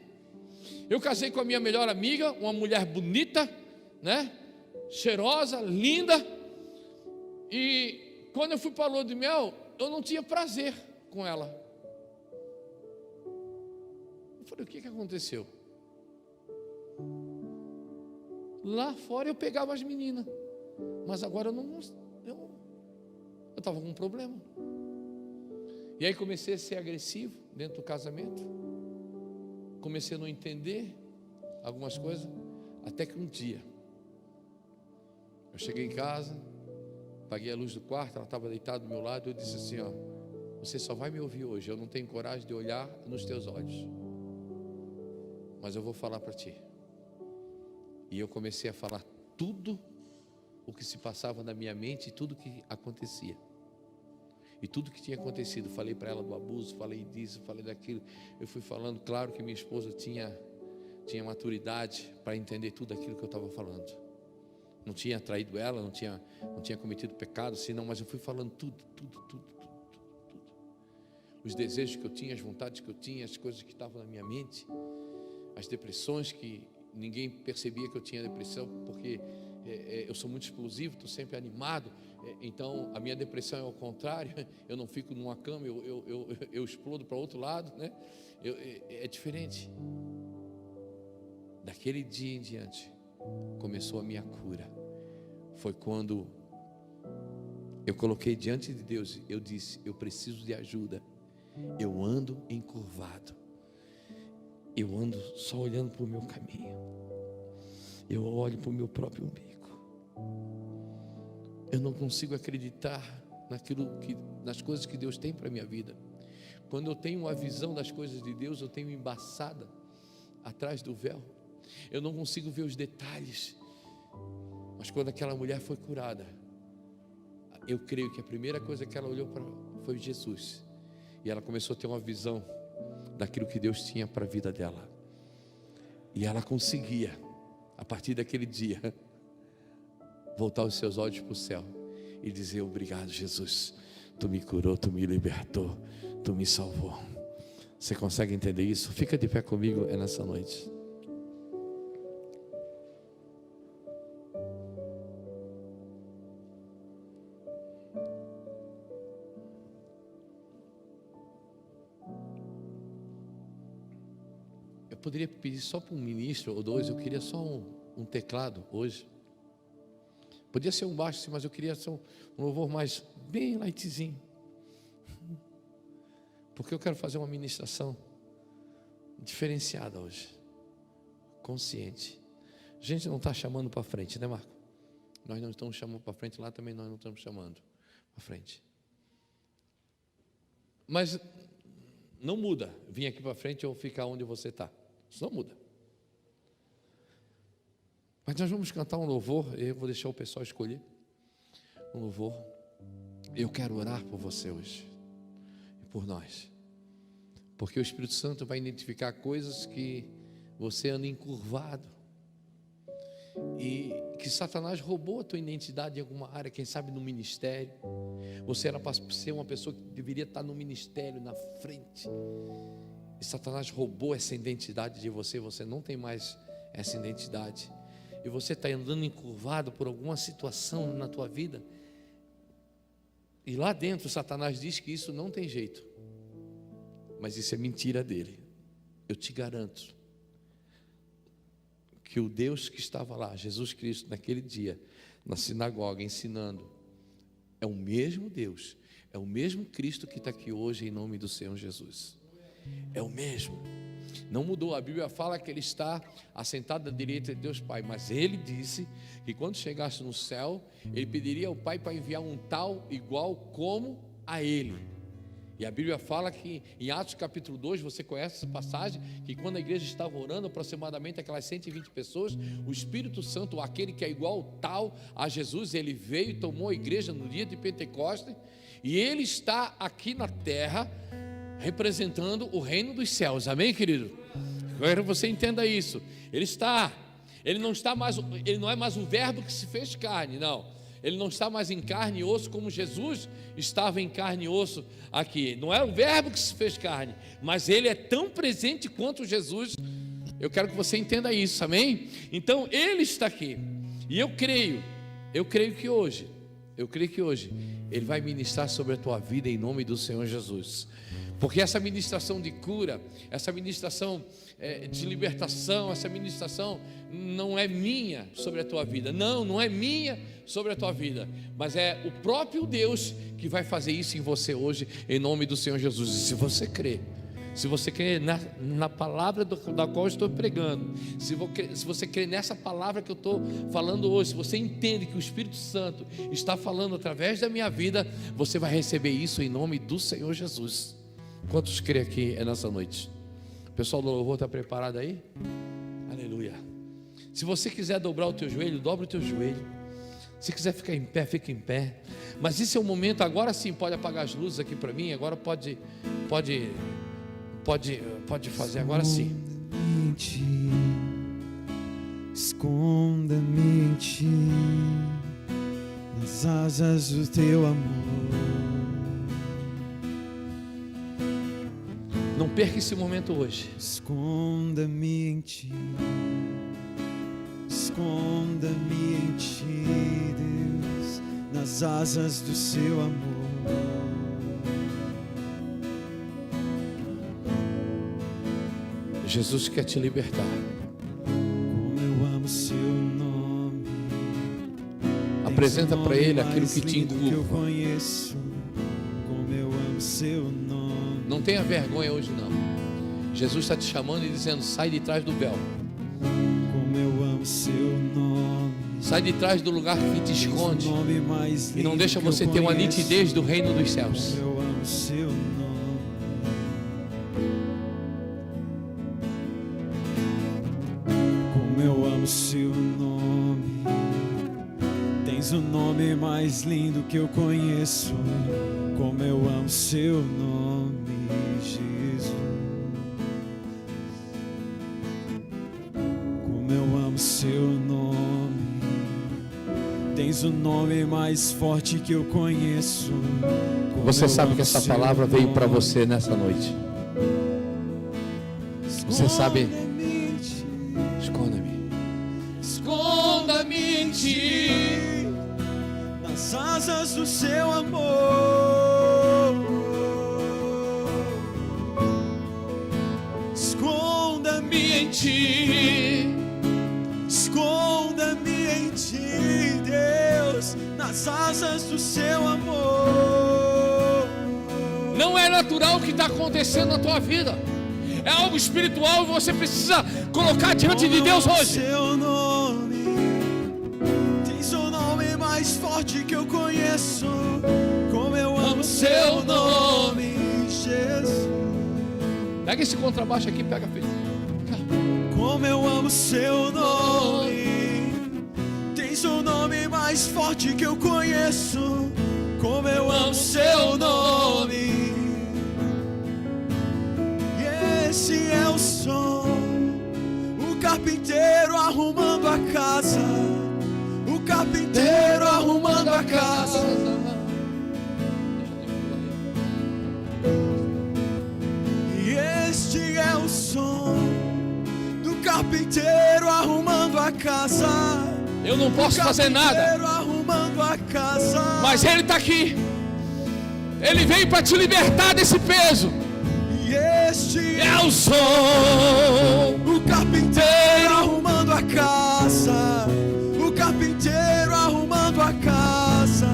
Eu casei com a minha melhor amiga, uma mulher bonita, né? Cheirosa, linda, e quando eu fui para a lua de mel, eu não tinha prazer com ela. Eu falei: o que aconteceu? Lá fora eu pegava as meninas, mas agora eu estava com um problema. E aí comecei a ser agressivo dentro do casamento, comecei a não entender algumas coisas, até que um dia Eu cheguei em casa, apaguei a luz do quarto, ela estava deitada do meu lado, eu disse assim, ó, você só vai me ouvir hoje, eu não tenho coragem de olhar nos teus olhos, mas eu vou falar para ti. E eu comecei a falar tudo o que se passava na minha mente e tudo que acontecia. E tudo que tinha acontecido, falei para ela do abuso, falei disso, falei daquilo. Eu fui falando, claro que minha esposa tinha maturidade para entender tudo aquilo que eu estava falando. Não tinha traído ela, não tinha cometido pecado, senão, mas eu fui falando tudo. Os desejos que eu tinha, as vontades que eu tinha, as coisas que estavam na minha mente, as depressões que ninguém percebia que eu tinha depressão, porque eu sou muito explosivo, estou sempre animado, então a minha depressão é ao contrário, eu não fico numa cama, eu explodo para outro lado, né? É diferente. Daquele dia em diante começou a minha cura. Foi quando eu coloquei diante de Deus, eu disse, eu preciso de ajuda, eu ando encurvado, eu ando só olhando para o meu caminho, eu olho para o meu próprio umbigo, eu não consigo acreditar nas coisas que Deus tem para a minha vida. Quando eu tenho uma visão das coisas de Deus, eu tenho embaçada atrás do véu, eu não consigo ver os detalhes. Mas quando aquela mulher foi curada, eu creio que a primeira coisa que ela olhou foi Jesus, e ela começou a ter uma visão daquilo que Deus tinha para a vida dela, e ela conseguia, a partir daquele dia, voltar os seus olhos para o céu e dizer, obrigado Jesus, tu me curou, tu me libertou, tu me salvou. Você consegue entender isso? Fica de pé comigo nessa noite. Eu poderia pedir só para um ministro ou dois, eu queria só um teclado hoje. Podia ser um baixo, mas eu queria só um louvor mais bem lightzinho. Porque eu quero fazer uma ministração diferenciada hoje, consciente. A gente não está chamando para frente, né, Marco? Nós não estamos chamando para frente, lá também nós não estamos chamando para frente. Mas não muda vir aqui para frente ou ficar onde você está. Isso não muda. Mas nós vamos cantar um louvor, eu vou deixar o pessoal escolher um louvor. Eu quero orar por você hoje e por nós, porque o Espírito Santo vai identificar coisas que você anda encurvado e que Satanás roubou a tua identidade em alguma área, quem sabe no ministério. Você era para ser uma pessoa que deveria estar no ministério, na frente, e Satanás roubou essa identidade de você. Você não tem mais essa identidade, e você está andando encurvado por alguma situação na tua vida, e lá dentro Satanás diz que isso não tem jeito, mas isso é mentira dele. Eu te garanto que o Deus que estava lá, Jesus Cristo, naquele dia, na sinagoga, ensinando, é o mesmo Deus, é o mesmo Cristo que está aqui hoje em nome do Senhor Jesus. É o mesmo, não mudou. A Bíblia fala que Ele está assentado à direita de Deus Pai, mas Ele disse que quando chegasse no céu, Ele pediria ao Pai para enviar um tal igual como a Ele. E a Bíblia fala que em Atos capítulo 2, você conhece essa passagem, que quando a igreja estava orando, aproximadamente aquelas 120 pessoas, o Espírito Santo, aquele que é igual tal a Jesus, Ele veio e tomou a igreja no dia de Pentecostes, e Ele está aqui na terra, representando o reino dos céus. Amém, querido? Eu quero que você entenda isso. Ele não é mais o verbo que se fez carne, não. Ele não está mais em carne e osso como Jesus estava em carne e osso aqui. Não é o verbo que se fez carne, mas Ele é tão presente quanto Jesus. Eu quero que você entenda isso, amém? Então Ele está aqui, e eu creio que hoje Ele vai ministrar sobre a tua vida em nome do Senhor Jesus. Porque essa ministração de cura, essa ministração de libertação, essa ministração não é minha sobre a tua vida. Não é minha sobre a tua vida, mas é o próprio Deus que vai fazer isso em você hoje, em nome do Senhor Jesus. E se você crê, Se você crê na palavra da qual eu estou pregando, se você crê nessa palavra que eu estou falando hoje, se você entende que o Espírito Santo está falando através da minha vida, você vai receber isso em nome do Senhor Jesus. Quantos crê aqui nessa noite? O pessoal do louvor está preparado aí? Aleluia. Se você quiser dobrar o teu joelho, dobra o teu joelho. Se quiser ficar em pé, fica em pé. Mas esse é o momento, agora sim, pode apagar as luzes aqui para mim. Agora pode fazer, agora sim. Esconda-me em ti, nas asas do teu amor. Não perca esse momento hoje. Esconda-me em ti, esconda-me em ti, Deus, nas asas do seu amor. Jesus quer te libertar. Como eu amo seu nome. Apresenta para Ele aquilo que te que eu encurva. conheço. Como eu amo seu nome. Não tenha vergonha hoje não. Jesus está te chamando e dizendo: sai de trás do véu. Como eu amo seu nome. Sai de trás do lugar que te esconde e não deixa você ter uma nitidez do reino dos céus. Como eu amo seu nome. Como eu amo seu nome. Tens o nome mais lindo que eu conheço. Como eu amo seu nome, Jesus. Como eu amo seu nome. Tens o nome mais forte que eu conheço. Como Você eu sabe amo que essa seu palavra veio para nome. você nessa noite. Você sabe. Esconda-me. Esconda-me em ti, nas asas do seu amor. Esconda-me em ti, esconda-me em ti, Deus, nas asas do seu amor. Não é natural o que está acontecendo na tua vida. É algo espiritual e você precisa colocar diante de Deus hoje. Seu nome, tens o nome mais forte que eu conheço. Como eu amo seu nome, Jesus. Pega esse contrabaixo aqui, pega, filho. Como eu amo seu nome, tens o nome mais forte que eu conheço. Como eu amo seu nome. Esse é o som, o carpinteiro arrumando a casa, o carpinteiro arrumando a casa. E este é o som do carpinteiro arrumando a casa. Eu não posso fazer nada, Arrumando a casa. mas Ele está aqui. Ele veio para te libertar desse peso. Este É o som, o carpinteiro arrumando a casa, o carpinteiro arrumando a casa.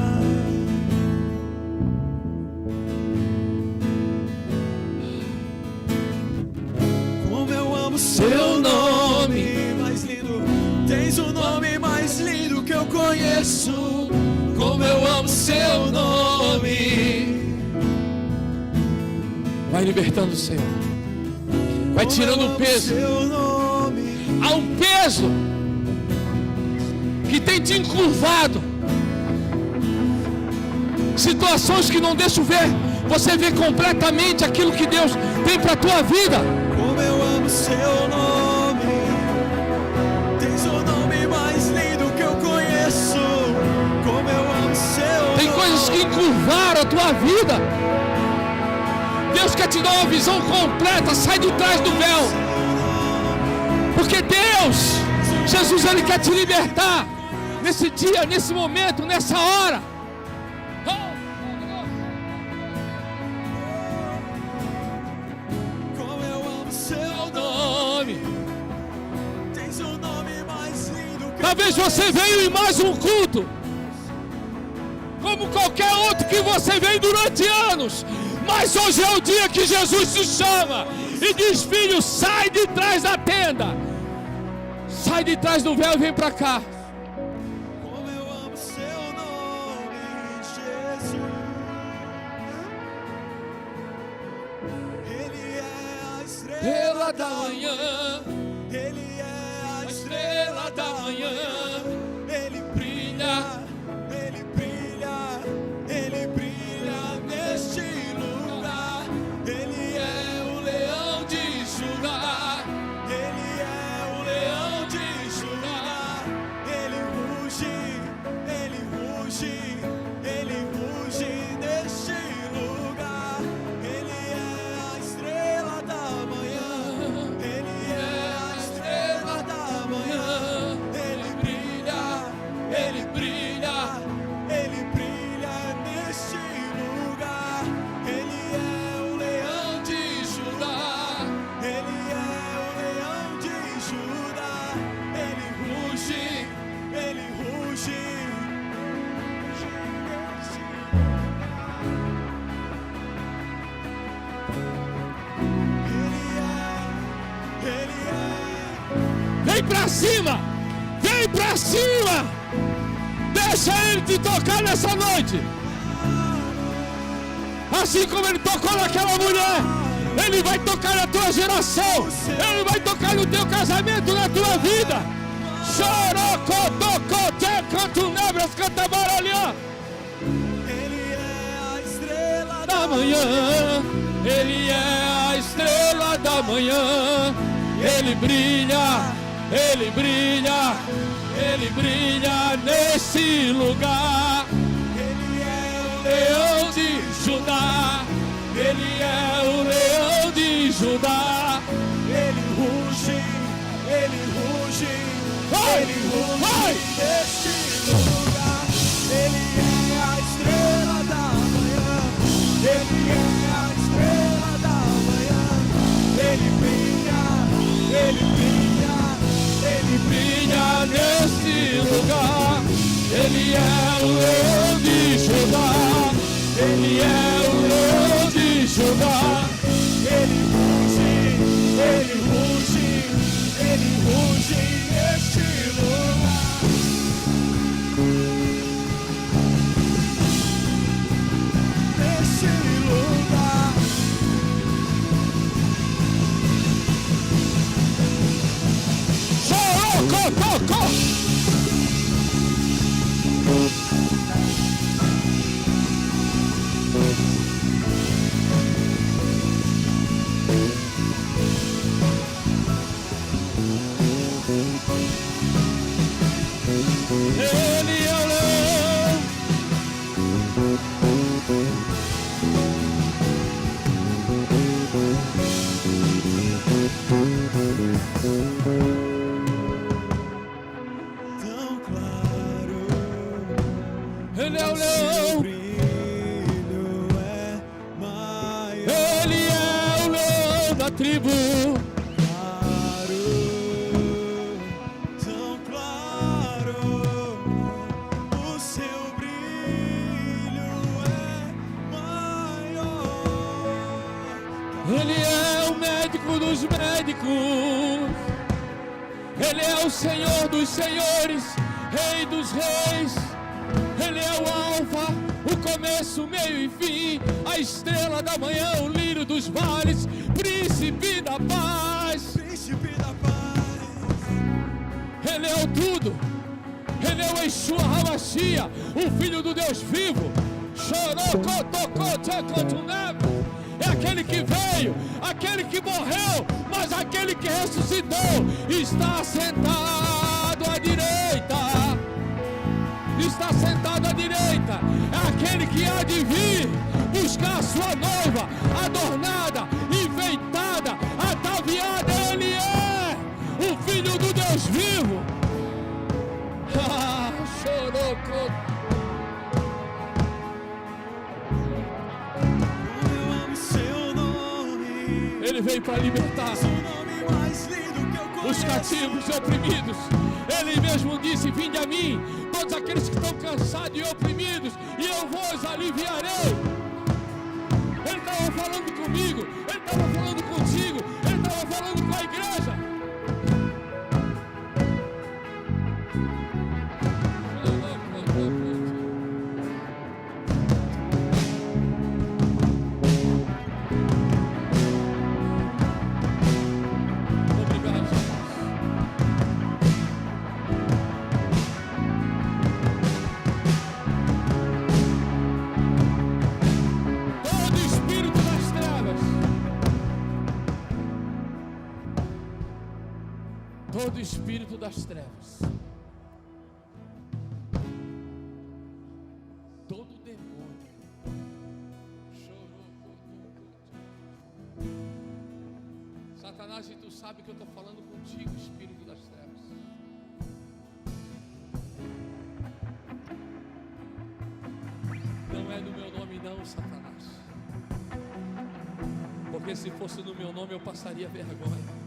Como eu amo seu nome mais lindo, tens o nome mais lindo que eu conheço. Como eu amo seu nome. vai libertando o Senhor, vai tirando o peso. Há um peso que tem te encurvado, situações que não deixam você ver completamente aquilo que Deus tem para a tua vida. Como eu amo seu nome, tens o nome mais lindo que eu conheço. Como eu amo seu nome. Tem coisas que encurvaram a tua vida. Deus quer te dar uma visão completa. Sai de trás do véu, porque Deus, Jesus, Ele quer te libertar nesse dia, nesse momento, nessa hora. Como eu amo seu nome, tens o nome mais lindo que Talvez você veio em mais um culto, como qualquer outro que você veio durante anos, Mas hoje é o dia que Jesus te chama e diz: filho, sai de trás da tenda, sai de trás do véu e vem para cá. Como eu amo seu nome, Jesus. Ele é a estrela da manhã. Ele é a estrela da manhã. Ele brilha, ele brilha, ele brilha neste lugar. Ele é o leão de Judá. Ele é o leão de Judá. Ele ruge, ele ruge, ele ruge neste lugar. Ele é a estrela da manhã. Ele é a estrela da manhã. Ele brilha, ele brilha, ele brilha neste lugar. Ele é o leão de Judá. Ele é o leão de Judá. Ele ruge, ele ruge. Ele é. Vem pra cima, vem pra cima. Deixa ele te tocar nessa noite. Assim como ele tocou naquela mulher, ele vai tocar na tua geração. Ele vai tocar no teu casamento, na tua vida. Chorocotocote, cantunebras, cantabaralhã. Ele é a estrela Da manhã, ele é a estrela da manhã. Ele brilha, ele brilha, ele brilha nesse lugar. Ele é o Leão de Judá, ele é o leão de Judá. Ele ruge, ele ruge, Vai, ele ruge vai. neste lugar. Ele é a estrela da manhã. Ele é a estrela da manhã. Ele brilha, ele brilha, ele Brilha nesse lugar. Ele é o leão de Judá, ele é o leão de Judá. Ele ruge, ele ruge, ele ruge neste lugar. Neste lugar. Chorocotocó. Ele é o leão. Tão claro. Ele é o leão. Brilho é maior. Ele é o leão da tribo. Claro, tão claro, o seu brilho é maior. Ele é o médico dos médicos. Ele é o Senhor dos senhores, Rei dos reis. Ele é o alfa, o começo, o meio e fim, a estrela da manhã, o lírio dos vales, príncipe da paz. Príncipe da paz. Ele é o tudo. Ele é o Yeshua Hamashia, o Filho do Deus vivo. É aquele que veio, aquele que morreu, mas aquele que ressuscitou está sentado à direita. Está sentado à direita. É aquele que há de vir buscar a sua noiva, adornada, enfeitada, ataviada. Ele é o Filho do Deus vivo. Chorou. Eu amo seu nome. Ele veio para libertar O nome mais lindo que eu conheço. os cativos e oprimidos. Ele mesmo disse: vinde a mim, todos aqueles que estão cansados e oprimidos, e eu vos aliviarei. Ele está espírito das trevas, todo demônio, Satanás, e tu sabe que eu estou falando contigo, espírito das trevas. Não é no meu nome não, Satanás, porque se fosse no meu nome eu passaria vergonha,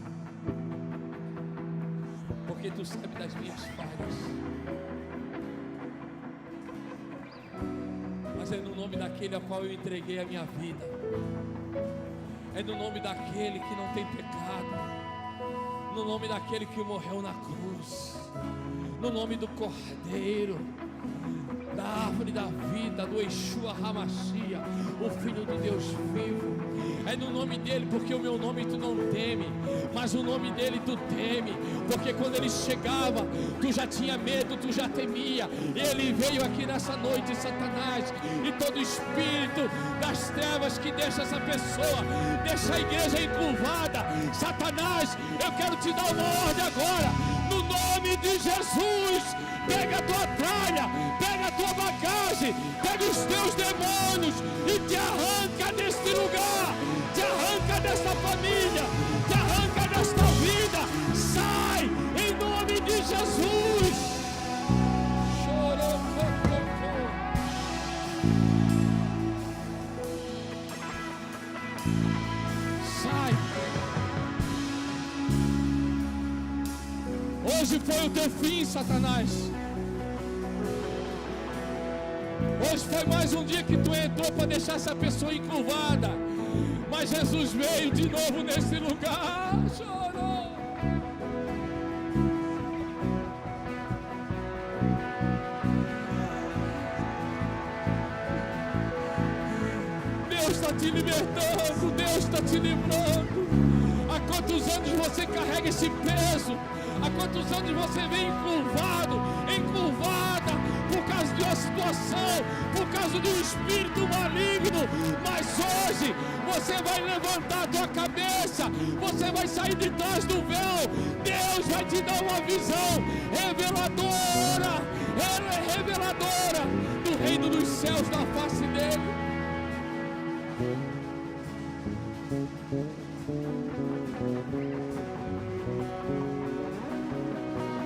porque tu sabe das minhas falhas, mas é no nome daquele a qual eu entreguei a minha vida, é no nome daquele que não tem pecado, no nome daquele que morreu na cruz, no nome do Cordeiro, da árvore da vida, do Yeshua HaMashiach, o Filho do Deus vivo. É no nome dele, porque o meu nome tu não teme, mas o nome dele tu teme, porque quando ele chegava, tu já tinha medo, tu já temia. Ele veio aqui nessa noite, Satanás, e todo espírito das trevas que deixa essa pessoa, deixa a igreja encurvada, Satanás, eu quero te dar uma ordem agora, no nome de Jesus. Pega a tua tralha, pega a tua bagagem, pega os teus demônios e te arranca deste lugar, te arranca desta família, te arranca desta vida. Sai em nome de Jesus. Sai. Hoje foi o teu fim, Satanás. Hoje foi mais um dia que tu entrou para deixar essa pessoa encurvada, mas Jesus veio de novo nesse lugar. Chorou. Deus está te libertando, Deus está te livrando. Há quantos anos você carrega esse peso? Há quantos anos você vem encurvado, encurvada, por causa de uma situação, por causa de um espírito maligno? Mas hoje você vai levantar a tua cabeça, você vai sair de trás do véu. Deus vai te dar uma visão reveladora, reveladora do reino dos céus, da face dele.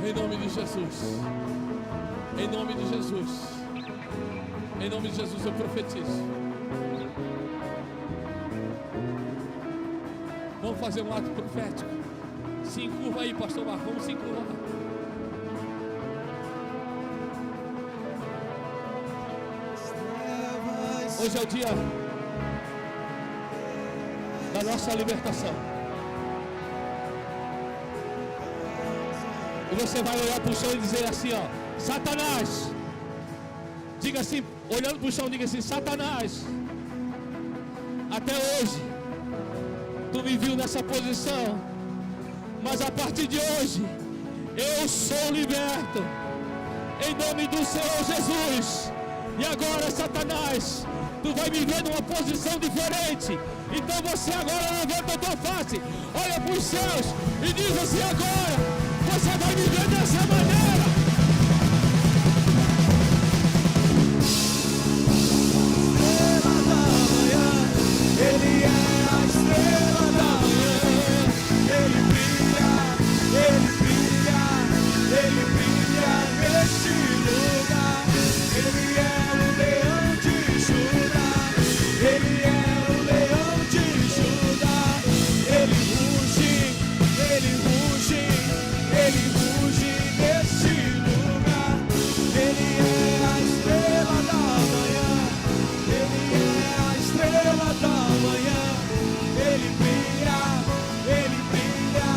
Em nome de Jesus, em nome de Jesus, em nome de Jesus eu profetizo. Vamos fazer um ato profético. Se encurva aí, pastor Marcos, vamos se encurvar. Hoje é o dia da nossa libertação. E você vai olhar para o chão e dizer assim, ó: Satanás, diga assim, olhando para o chão, diga assim: Satanás, até hoje tu me viu nessa posição, mas a partir de hoje eu sou liberto, em nome do Senhor Jesus. E agora, Satanás, tu vai me ver numa posição diferente. Então você agora levanta a tua face, olha para os céus e diz assim: agora você vai me ver dessa maneira. Estrela da manhã, ele é a estrela da manhã. Ele brilha, ele brilha, ele brilha neste lugar. Ele é o leão de Judá, ele é o leão de Judá. Ele ruge, ele ruge, ele ruge neste lugar. Ele é a estrela da manhã, ele é a estrela da manhã. Ele brilha, ele brilha,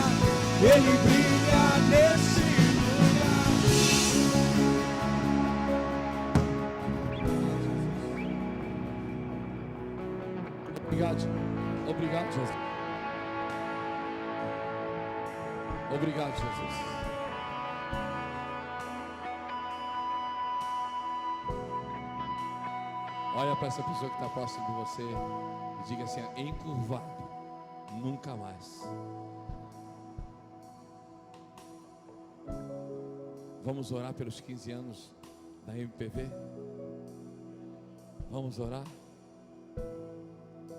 ele brilha neste lugar. Obrigado, obrigado, Jesus. Obrigado, Jesus. Olha para essa pessoa que está próximo de você e diga assim: encurvado, nunca mais. Vamos orar pelos 15 anos da MPV? Vamos orar?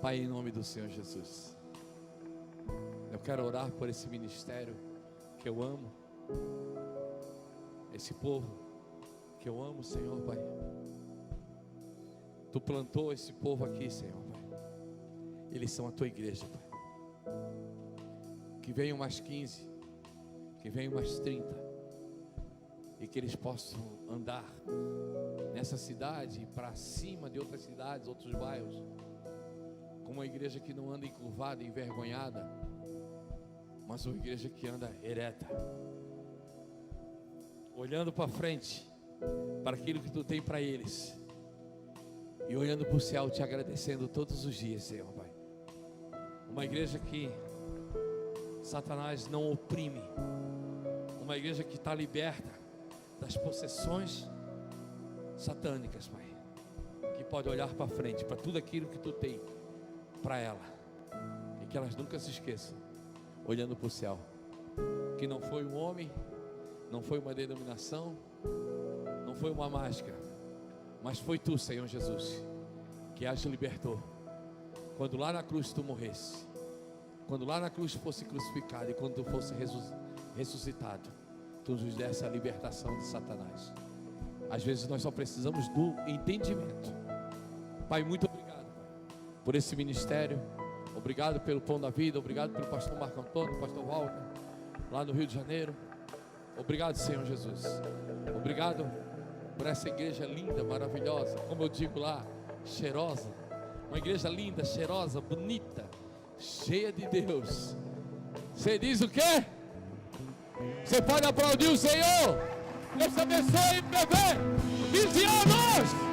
Pai, em nome do Senhor Jesus, eu quero orar por esse ministério que eu amo, esse povo que eu amo, Senhor, Pai. Tu plantou esse povo aqui, Senhor, Pai. Eles são a tua igreja, Pai. Que venham mais 15, que venham mais 30, e que eles possam andar nessa cidade para cima de outras cidades, outros bairros, como uma igreja que não anda encurvada, envergonhada, mas uma igreja que anda ereta, olhando para frente, para aquilo que tu tem para eles, e olhando para o céu, te agradecendo todos os dias, Senhor, Pai. Uma igreja que Satanás não oprime, uma igreja que está liberta das possessões satânicas, Pai, que pode olhar para frente, para tudo aquilo que tu tem para ela, e que elas nunca se esqueçam, olhando para o céu, que não foi um homem, não foi uma denominação, não foi uma mágica, mas foi tu, Senhor Jesus, que as libertou. Quando lá na cruz tu morresse, quando lá na cruz fosse crucificado, e quando tu fosse ressuscitado, tu nos desse a libertação de Satanás. Às vezes nós só precisamos do entendimento. Pai, muito obrigado, Pai, por esse ministério. Obrigado pelo Pão da Vida. Obrigado pelo pastor Marco Antônio, pastor Walter, lá no Rio de Janeiro. Obrigado, Senhor Jesus. Obrigado por essa igreja linda, maravilhosa, como eu digo lá, cheirosa. Uma igreja linda, cheirosa, bonita, cheia de Deus. Você diz o quê? Você pode aplaudir o Senhor? Deus te abençoe, bebê. 15 anos!